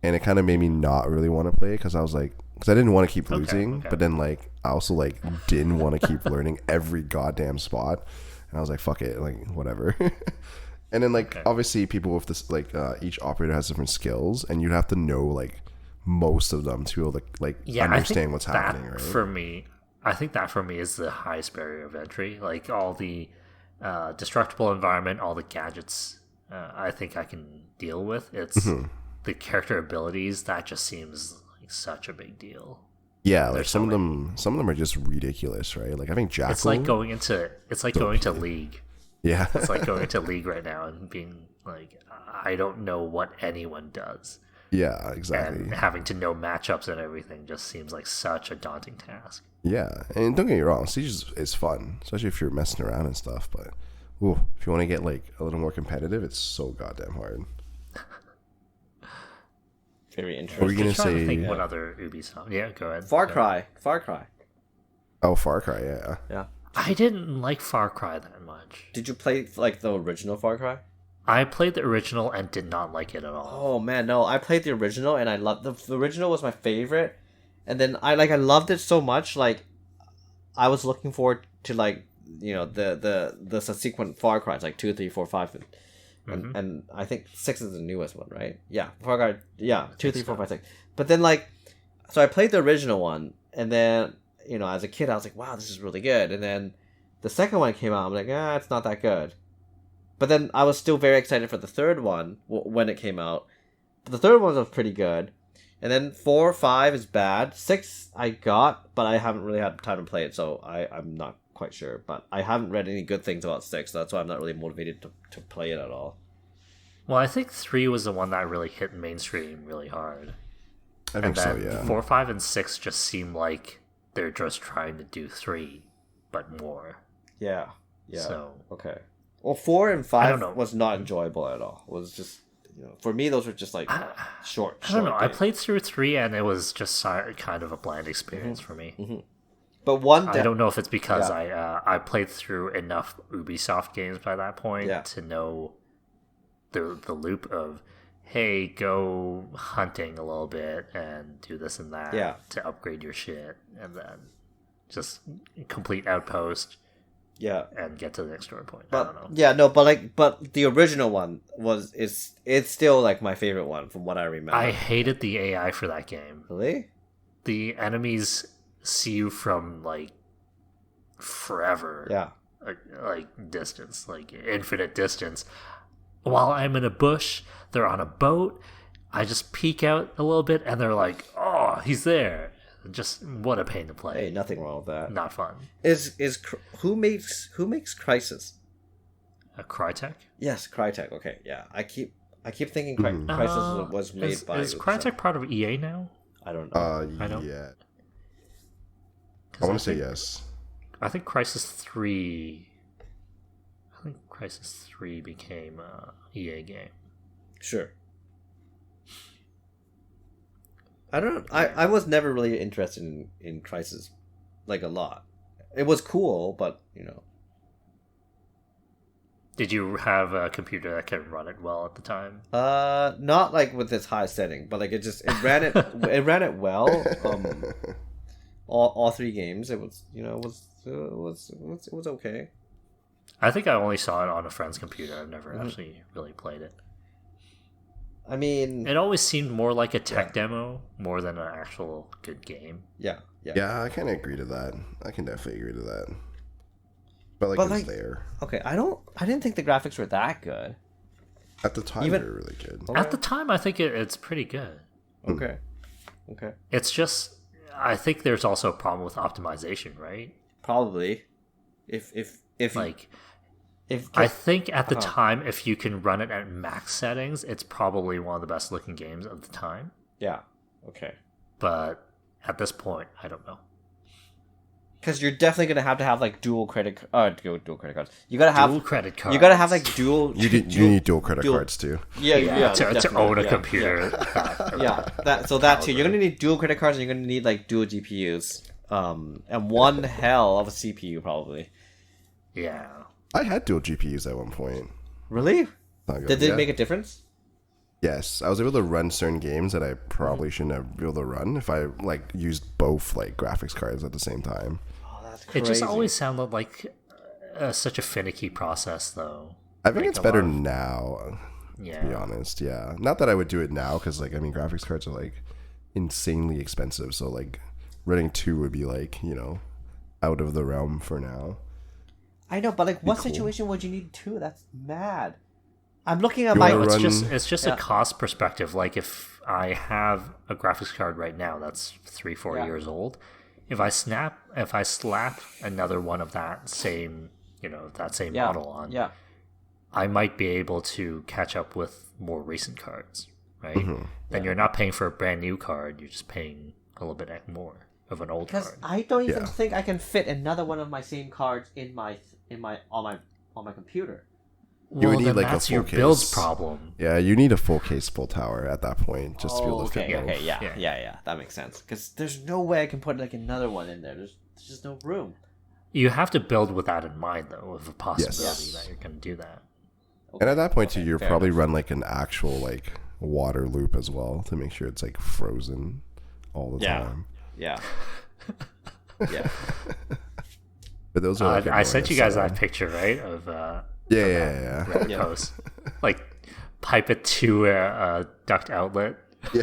and it kind of made me not really want to play it because I didn't want to keep losing, but then like I also like didn't want to keep learning every goddamn spot, and I was like, fuck it, like whatever. And then like obviously people with this like each operator has different skills, and you'd have to know like most of them to understand what's happening. Right? I think that for me is the highest barrier of entry. Like all the destructible environment, all the gadgets, I think I can deal with. It's the character abilities that just seems like such a big deal. Yeah, like some of them are just ridiculous, right? Like I think Jacky. It's like going to League. Yeah, it's like going to League right now and being like, I don't know what anyone does. Yeah, exactly. And having to know matchups and everything just seems like such a daunting task. Yeah, and don't get me wrong, Siege is fun, especially if you're messing around and stuff. But if you want to get like a little more competitive, it's so goddamn hard. Very interesting. What were you gonna say? Think what other Ubisoft? Yeah, go ahead. Far Cry. Oh, Far Cry, yeah. I didn't like Far Cry that much. Did you play like the original Far Cry? I played the original and did not like it at all. Oh man, no! I played the original and I loved the original was my favorite, and then I loved it so much. Like, I was looking forward to like the subsequent Far Cries like 2, 3, 4, 5, and I think 6 is the newest one, right? Yeah, Far Cry. Yeah, 2, 3, 4, 5, 6. But then so I played the original one, and then as a kid I was like, wow, this is really good. And then the second one came out, I'm like, it's not that good. But then I was still very excited for the third one when it came out. But the third one was pretty good. And then 4, 5 is bad. 6 I got, but I haven't really had time to play it, so I'm not quite sure. But I haven't read any good things about 6, so that's why I'm not really motivated to play it at all. Well, I think 3 was the one that really hit mainstream really hard. I think so, yeah. 4, 5, and 6 just seem like they're just trying to do 3, but more. Yeah. So, okay. Well, 4 and 5 was not enjoyable at all. It was just, for me, those were just like short. I don't know. Games. I played through 3 and it was just kind of a bland experience for me. Mm-hmm. But I don't know if it's because I played through enough Ubisoft games by that point to know the loop of, hey, go hunting a little bit and do this and that to upgrade your shit, and then just complete outpost. Yeah, and get to the next story point. But, I don't know. Yeah, no, but the original one it's still like my favorite one from what I remember. I hated the AI for that game. Really? The enemies see you from like forever. Yeah. Like distance, like infinite distance. While I'm in a bush, they're on a boat. I just peek out a little bit, and they're like, "Oh, he's there." Just what a pain to play. Hey, nothing wrong with that. Not fun. Who makes Crysis? A Crytek? Yes, Crytek. Okay, yeah. I keep thinking Crysis was made by. Is Crytek part of EA now? I don't know. I don't. Yeah. I want to say yes. I think Crysis 3. I think Crysis 3 became a EA game. Sure. I don't know. I was never really interested in Crysis, like, a lot. It was cool, but Did you have a computer that could run it well at the time? Not like with this high setting, but like it ran it it ran it well. All three games, it was it was okay. I think I only saw it on a friend's computer. I've never actually really played it. I mean, it always seemed more like a tech demo more than an actual good game. Yeah. Yeah, I kind of agree to that. I can definitely agree to that. But it's there. Okay, I didn't think the graphics were that good. At the time, they were really good. Okay. At the time, I think it's pretty good. Okay. It's just, I think there's also a problem with optimization, right? Probably. I think at the time, if you can run it at max settings, it's probably one of the best looking games of the time. Yeah. Okay. But at this point, I don't know. Because you're definitely gonna have like dual credit cards. You gotta have dual credit cards. You gotta have like dual. You need dual credit cards too. Yeah. To own a computer. That too. You're gonna need dual credit cards, and you're gonna need like dual GPUs. And one hell of a CPU probably. Yeah. I had dual GPUs at one point. Really? Did it make a difference? Yes, I was able to run certain games that I probably shouldn't have been able to run if I used both graphics cards at the same time. Oh, that's crazy. It just always sounded like such a finicky process, though. I think it's better now. Yeah. To be honest, yeah. Not that I would do it now, because graphics cards are insanely expensive. So running 2 would be out of the realm for now. I know, but what situation would you need 2? That's mad. I'm looking at It's just a cost perspective. Like if I have a graphics card right now that's 3-4 years old, if I slap another one of that same model on, I might be able to catch up with more recent cards, right? Mm-hmm. Then you're not paying for a brand new card; you're just paying a little bit more of an old card. Because I don't even think I can fit another one of my same cards on my computer. You would need a full your case. Build's problem. Yeah, you need a full case, full tower at that point just to be able to fit both. Okay, yeah, that makes sense. Because there's no way I can put another one in there. There's just no room. You have to build with that in mind, though, with the possibility that you're going to do that. Okay. And at that point, too, you'll probably run an actual water loop as well to make sure it's frozen all the time. Yeah. But those are I sent you guys that picture, right? Of yeah. Post. Pipe it to a duct outlet. Yeah.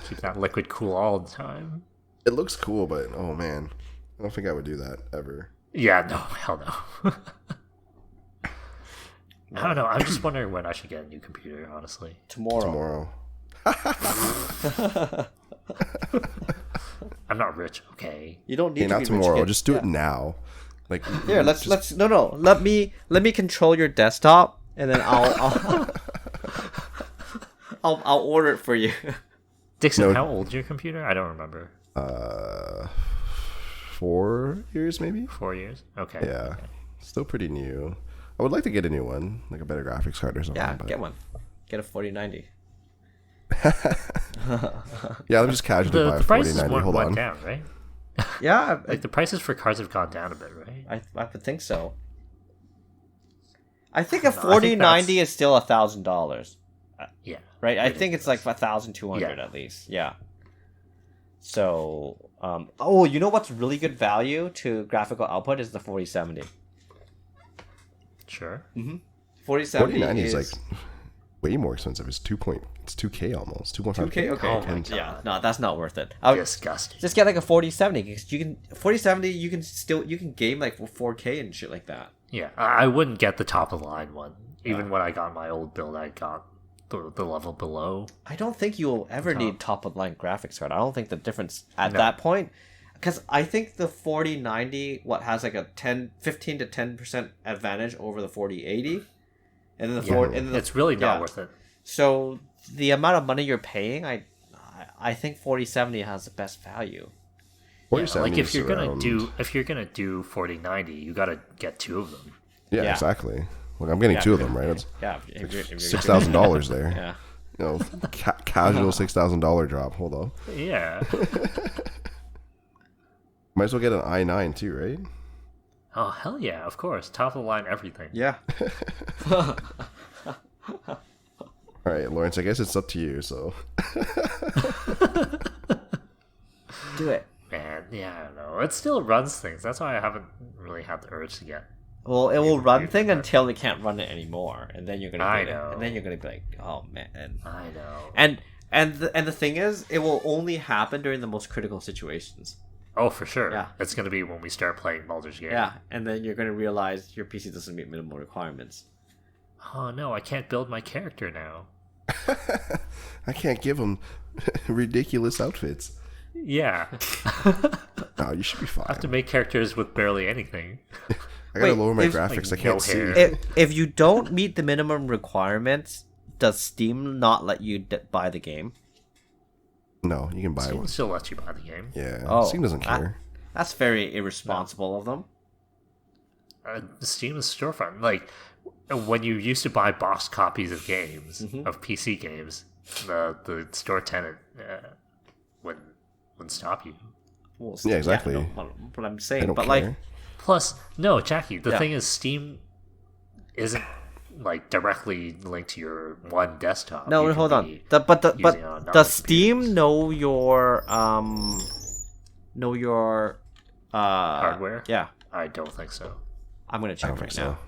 keep that liquid cool all the time. It looks cool, but oh man, I don't think I would do that ever. Yeah, no, hell no. I don't know. I'm just wondering when I should get a new computer. Honestly, tomorrow. I'm not rich, okay? You don't need to not be tomorrow. Rich, just do it now. Here, let's let me control your desktop, and then I'll order it for you. Dixon, how old is your computer? I don't remember. 4 years maybe. 4 years. Okay. Yeah, still pretty new. I would like to get a new one, a better graphics card or something. Yeah, get one. Get a 4090. Yeah, I'm just casually buy a 4090. Hold on. Down, right? Yeah, the prices for cards have gone down a bit, right? I would think so. I think a 4090 is still $1,000. Yeah. Right. I think it's 1,200 at least. Yeah. So, you know what's really good value to graphical output is the 4070. Sure. Mm-hmm. 4070 is way more expensive. It's 2K almost. 2.5K. 2K. Okay. Oh my God. Yeah. No, that's not worth it. Disgusting. Just get a 4070 because you can 4070. You can game 4K and shit like that. Yeah, I wouldn't get the top of the line one. Even when I got my old build, I got the level below. I don't think you'll ever need top of the line graphics card. I don't think the difference at that point, because I think the 4090 has a 15 to 10% advantage over the 4080 And then it's really not worth it. So the amount of money you're paying, I think 4070 has the best value. Like if you're gonna do 4090, you gotta get 2 of them. Yeah, exactly. Look, I'm getting 2 of them, right? It's if you're $6,000 there. Yeah. You know, casual $6,000 drop. Hold on. Yeah. Might as well get an i9 too, right? Oh hell yeah! Of course, top of the line, everything. Yeah. All right, Lawrence. I guess it's up to you. So. Do it. Man, yeah, I don't know. It still runs things. That's why I haven't really had the urge to get. Well, it will run thing until it can't run it anymore, and then you're gonna. I know. And then you're gonna be like, oh man. I know. And the thing is, it will only happen during the most critical situations. Oh, for sure. Yeah. It's gonna be when we start playing Baldur's Gate. Yeah, and then you're gonna realize your PC doesn't meet minimal requirements. Oh no, I can't build my character now. I can't give him ridiculous outfits. Yeah. No, you should be fine. I have to make characters with barely anything. I gotta lower my graphics. Like, I can't no see. hair. If you don't meet the minimum requirements, does Steam not let you buy the game? No, you can buy Steam one. still lets you buy the game. Yeah, Steam doesn't care. That's very irresponsible of them. Steam is storefront. Like when you used to buy boxed copies of games of PC games, the store tenant wouldn't stop you. Well, Yeah, exactly. Yeah, no, but I'm I saying, don't but care. like, Plus, no, Jacky. The Yeah. thing is, Steam isn't like directly linked to your one desktop. no, You hold can on. be But using it on does other Steam computers. know your Hardware? Yeah, I don't think so. I'm gonna I check don't right think so. now.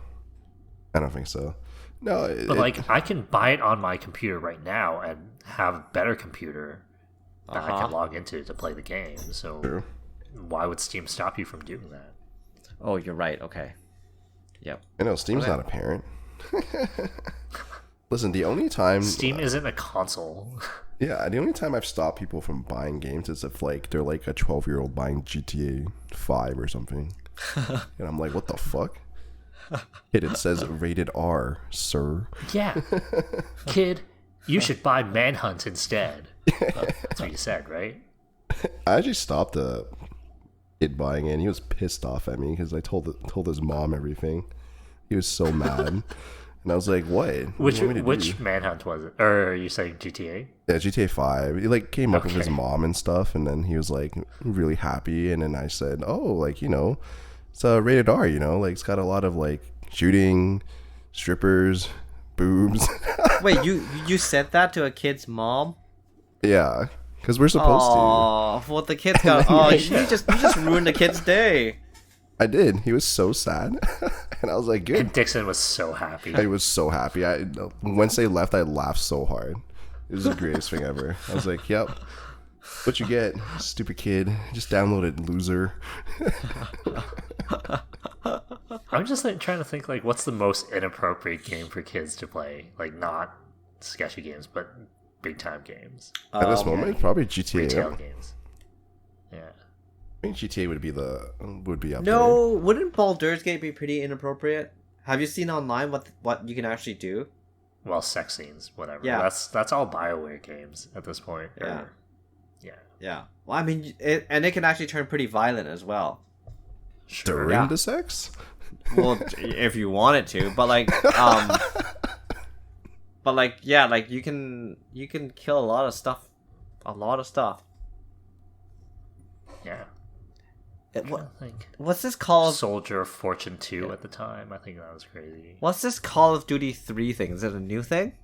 I don't think so. No, But like, I can buy it on my computer right now and have a better computer that I can log into to play the game. So True. why would Steam stop you from doing that? Oh, you're right. Okay. Yep. I know Steam's Okay. not a parent. Listen, the only time Steam isn't a console. the only time I've stopped people from buying games is if like they're like a 12-year-old buying GTA 5 or something, and I'm like, what the fuck? It says rated R, sir. Yeah, kid, you should buy Manhunt instead. That's what you said, right? I actually stopped the kid buying it, and he was pissed off at me because I told his mom everything. He was so mad, and I was like, "What? What do you want me to Which do?" Manhunt was it? Or are you saying GTA? Yeah, GTA 5. He like came up with his Okay. mom and stuff, and then he was like really happy, and then I said, "Oh, like, you know, it's rated R, you know, like it's got a lot of like shooting, strippers, boobs." Wait, you said that to a kid's mom? Yeah, because we're supposed to. Oh, well, the kid's got. Oh, you just ruined the kid's day. I did. He was so sad, and I was like, "Good." And Dixon was so happy. I was so happy. Once they left, I laughed so hard. It was the greatest thing ever. I was like, "Yep, what you get, stupid kid? Just download it, loser." I'm just trying to think, like, what's the most inappropriate game for kids to play? Like, not sketchy games, but big time games, At this moment, probably GTA. retail games. Yeah. I think GTA would be up No, wouldn't Baldur's Gate be pretty inappropriate? Have you seen online what you can actually do? Well, sex scenes, whatever. Yeah. That's all BioWare games at this point. Yeah. Yeah. Yeah. Well, I mean, it can actually turn pretty violent as well. Sure. during Yeah. the sex. Well, if you wanted to, but like, yeah, like you can kill a lot of stuff. Yeah. What, I think what's this Call of Soldier of Fortune 2 at the time. I think that was crazy. What's this Call of Duty 3 thing? Is it a new thing?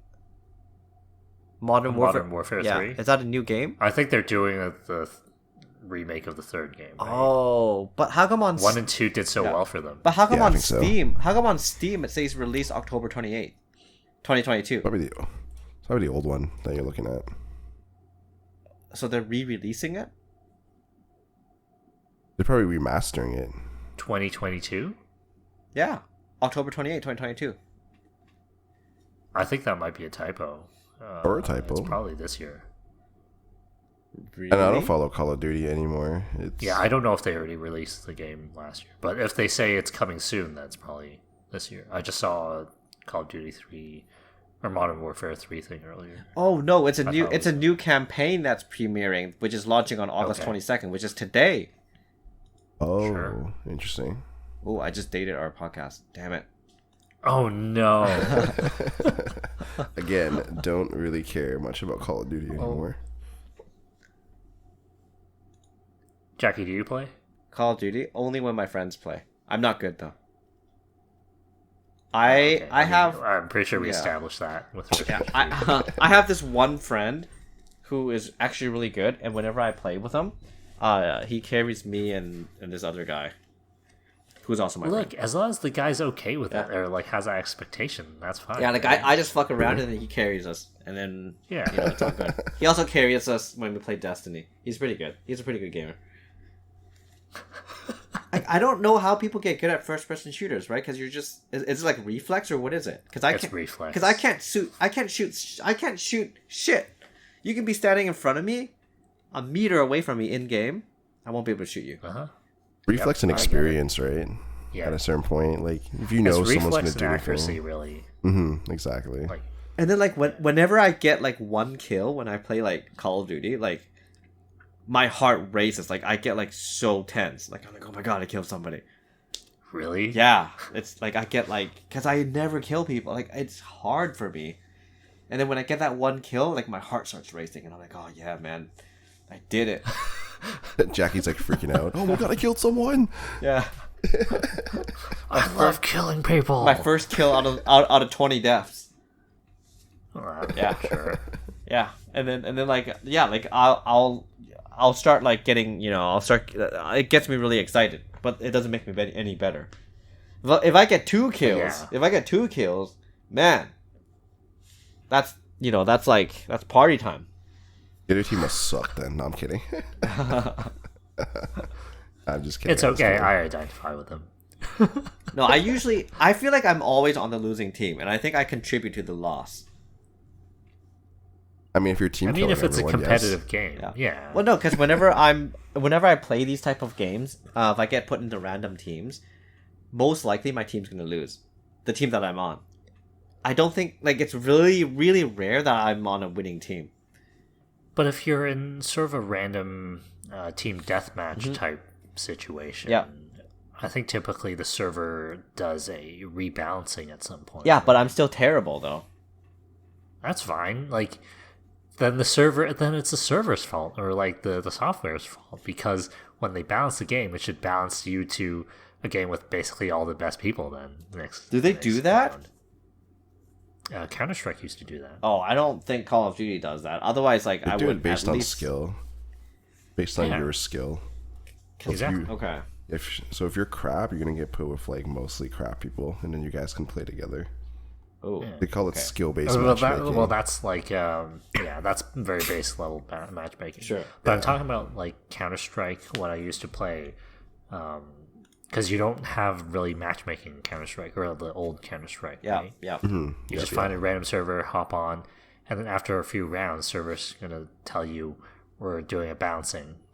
Modern Warfare 3? Yeah, is that a new game? I think they're doing the remake of the third game. Right? Oh, but how come on 1 and 2 did so well for them. But how come Yeah, I on think so. Steam? How come on Steam it says release October 28th, 2022? Probably the old one that you're looking at. So they're re-releasing it? They're probably remastering it. 2022? Yeah, October 28th, 2022. I think that might be a typo. Or a typo. It's probably this year. Really? And I don't follow Call of Duty anymore. Yeah, I don't know if they already released the game last year. But if they say it's coming soon, that's probably this year. I just saw a Call of Duty 3 or Modern Warfare 3 thing earlier. Oh no, it's a new campaign that's premiering, which is launching on August 22nd, which is today. Oh, sure. Interesting. Oh, I just dated our podcast. Damn it. Oh no. Again, don't really care much about Call of Duty anymore. Jacky, do you play? Call of Duty only when my friends play. I'm not good though. I'm pretty sure we established that with. I have this one friend who is actually really good, and whenever I play with him, he carries me and this other guy, who's also my friend. As long as the guy's okay with it, or like has that expectation, that's fine. Yeah, like I just fuck around and then he carries us, and then it's all good. He also carries us when we play Destiny. He's pretty good. He's a pretty good gamer. I don't know how people get good at first-person shooters, right? Because it's like reflex, or what is it? Because I can't shoot shit. You can be standing in front of me, a meter away from me in game, I won't be able to shoot you. Reflex and experience, right? Yeah. At a certain point, like if you know someone's going to do accuracy, really. Exactly. And then like whenever I get like one kill when I play like Call of Duty, like my heart races. Like I get like so tense. Like I'm like, oh my god, I killed somebody. Really? Yeah. It's like I get like, because I never kill people. Like it's hard for me. And then when I get that one kill, like my heart starts racing, and I'm like, oh yeah, man, I did it. Jacky's like freaking out. Oh my god, I killed someone. Yeah. I love killing people. My first kill out of 20 deaths. Yeah, sure. Yeah, and then like like I'll start like getting, it gets me really excited, but it doesn't make me any better. If I get 2 kills, man, that's party time. The other team must suck then. No, I'm kidding. I'm just kidding. It's okay. I identify with them. No, I feel like I'm always on the losing team, and I think I contribute to the loss. I mean, if your team. If it's a competitive game, yeah. Well, no, because whenever I play these type of games, if I get put into random teams, most likely my team's gonna lose. The team that I'm on, I don't think it's really, really rare that I'm on a winning team. But if you're in sort of a random team deathmatch type situation, I think typically the server does a rebalancing at some point. Yeah, but I'm still terrible though. That's fine. Then it's the server's fault, or the software's fault, because when they balance the game, it should balance you to a game with basically all the best people. Then do they do that? Counter-Strike used to do that. Oh, I don't think Call of Duty does that. Otherwise, I would do it based on skill, based on your skill. Exactly. Okay. If you're crap, you're gonna get put with mostly crap people, and then you guys can play together. Oh, they call it skill-based matchmaking. That's that's very base level matchmaking. Sure. But I'm talking about Counter-Strike, what I used to play, because you don't have really matchmaking in Counter-Strike, or the old Counter-Strike. Yeah, right? yeah. Mm-hmm. You just find a random server, hop on, and then after a few rounds, server's gonna tell you we're doing a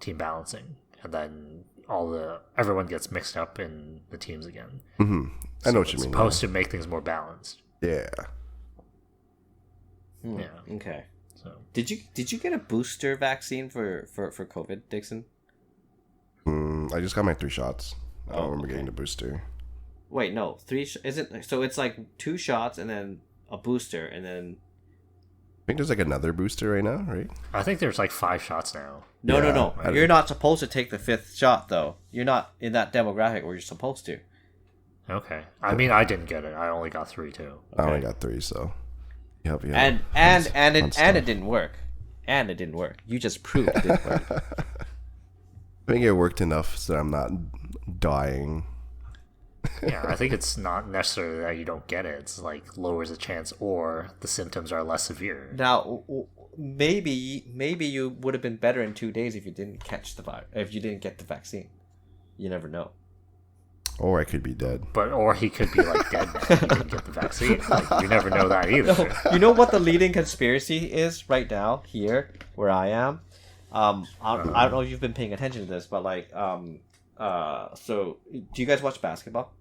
team balancing, and then everyone gets mixed up in the teams again. Mm-hmm. I know what you mean. It's supposed to make things more balanced. Yeah. Yeah. Okay. So did you get a booster vaccine for COVID, Dixon? I just got my 3 shots. I don't remember getting the booster. Wait, no, 3. Is it? So it's 2 shots and then a booster, and then. I think there's another booster right now, right? I think there's 5 shots now. No. You're not supposed to take the 5th shot though. You're not in that demographic where you're supposed to. Okay. I mean, I didn't get it. I only got 3 too. I only got 3, so. Yep. And it didn't work. And it didn't work. You just proved it didn't work. I think it worked enough so that I'm not dying. Yeah, I think it's not necessarily that you don't get it. It's lowers the chance, or the symptoms are less severe. Now, maybe you would have been better in 2 days if you didn't if you didn't get the vaccine. You never know. Or I could be dead. Or he could be dead now. He didn't get the vaccine. You never know that either. No, you know what the leading conspiracy is right now here where I am? I don't know if you've been paying attention to this, but so do you guys watch basketball?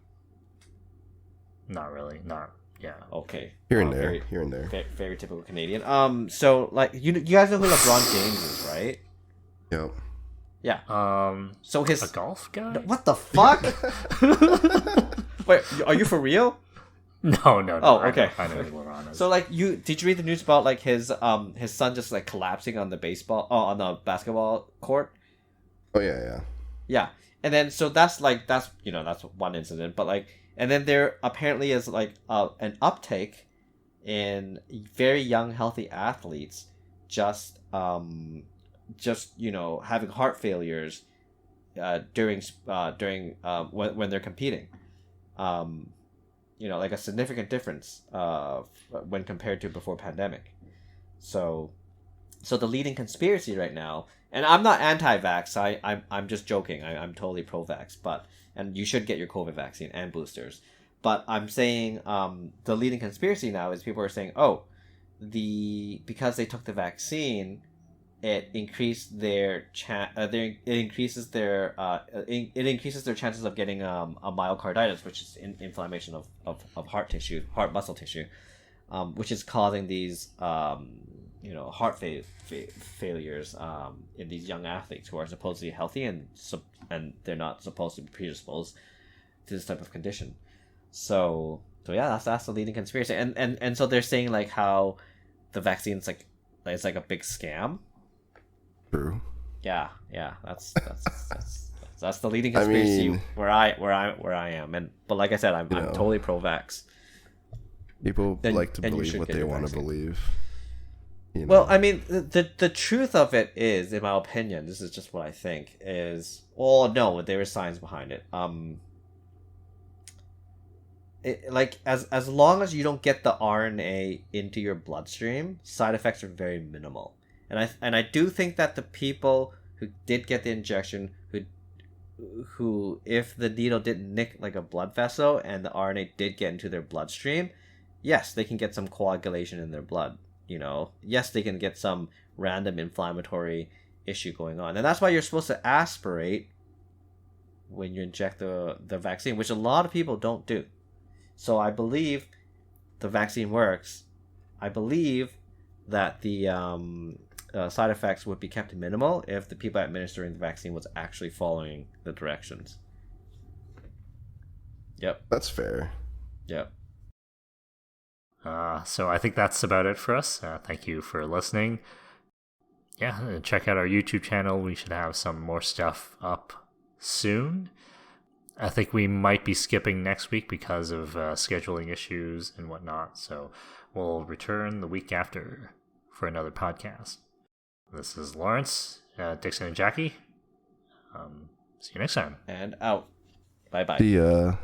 Not really. Not Yeah. Okay. Here and there. Very typical Canadian. So like you guys know who LeBron James is, right? Yep. Yeah. So his a golf guy. What the fuck? Wait, are you for real? No. Oh, okay. I know who LeBron is. So like did you read the news about like his son just like collapsing on the basketball court? Oh yeah. Yeah. And then so that's one incident, but like and then there apparently is like an uptake in very young healthy athletes just having heart failures during when they're competing. Like a significant difference when compared to before pandemic. So the leading conspiracy right now, and I'm not anti-vax. I'm just joking. I'm totally pro-vax, and you should get your COVID vaccine and boosters. But I'm saying the leading conspiracy now is people are saying, because they took the vaccine, it increased it increases their chances of getting a myocarditis, which is inflammation of heart muscle tissue, which is causing these heart failures in these young athletes who are supposedly healthy and they're not supposed to be predisposed to this type of condition. So yeah, that's the leading conspiracy, and so they're saying like how the vaccine's like it's like a big scam. True. Yeah, that's the leading conspiracy where I am, but like I said, I'm totally pro-vax. People like to believe what they want to believe. Well, I mean, the truth of it is, in my opinion, this is just what I think is. Well, no, there is science behind it. As long as you don't get the RNA into your bloodstream, side effects are very minimal. And I do think that the people who did get the injection, who if the needle didn't nick like a blood vessel and the RNA did get into their bloodstream, yes, they can get some coagulation in their blood. Yes, they can get some random inflammatory issue going on, and that's why you're supposed to aspirate when you inject the vaccine, which a lot of people don't do. So I believe the vaccine works. I believe that the side effects would be kept minimal if the people administering the vaccine was actually following the directions. Yep. That's fair. Yep. So I think that's about it for us. Thank you for listening. Yeah, check out our YouTube channel. We should have some more stuff up soon. I think we might be skipping next week because of scheduling issues and whatnot. So we'll return the week after for another podcast. This is Lawrence, Dixon, and Jacky. See you next time. And out. Bye-bye. See ya.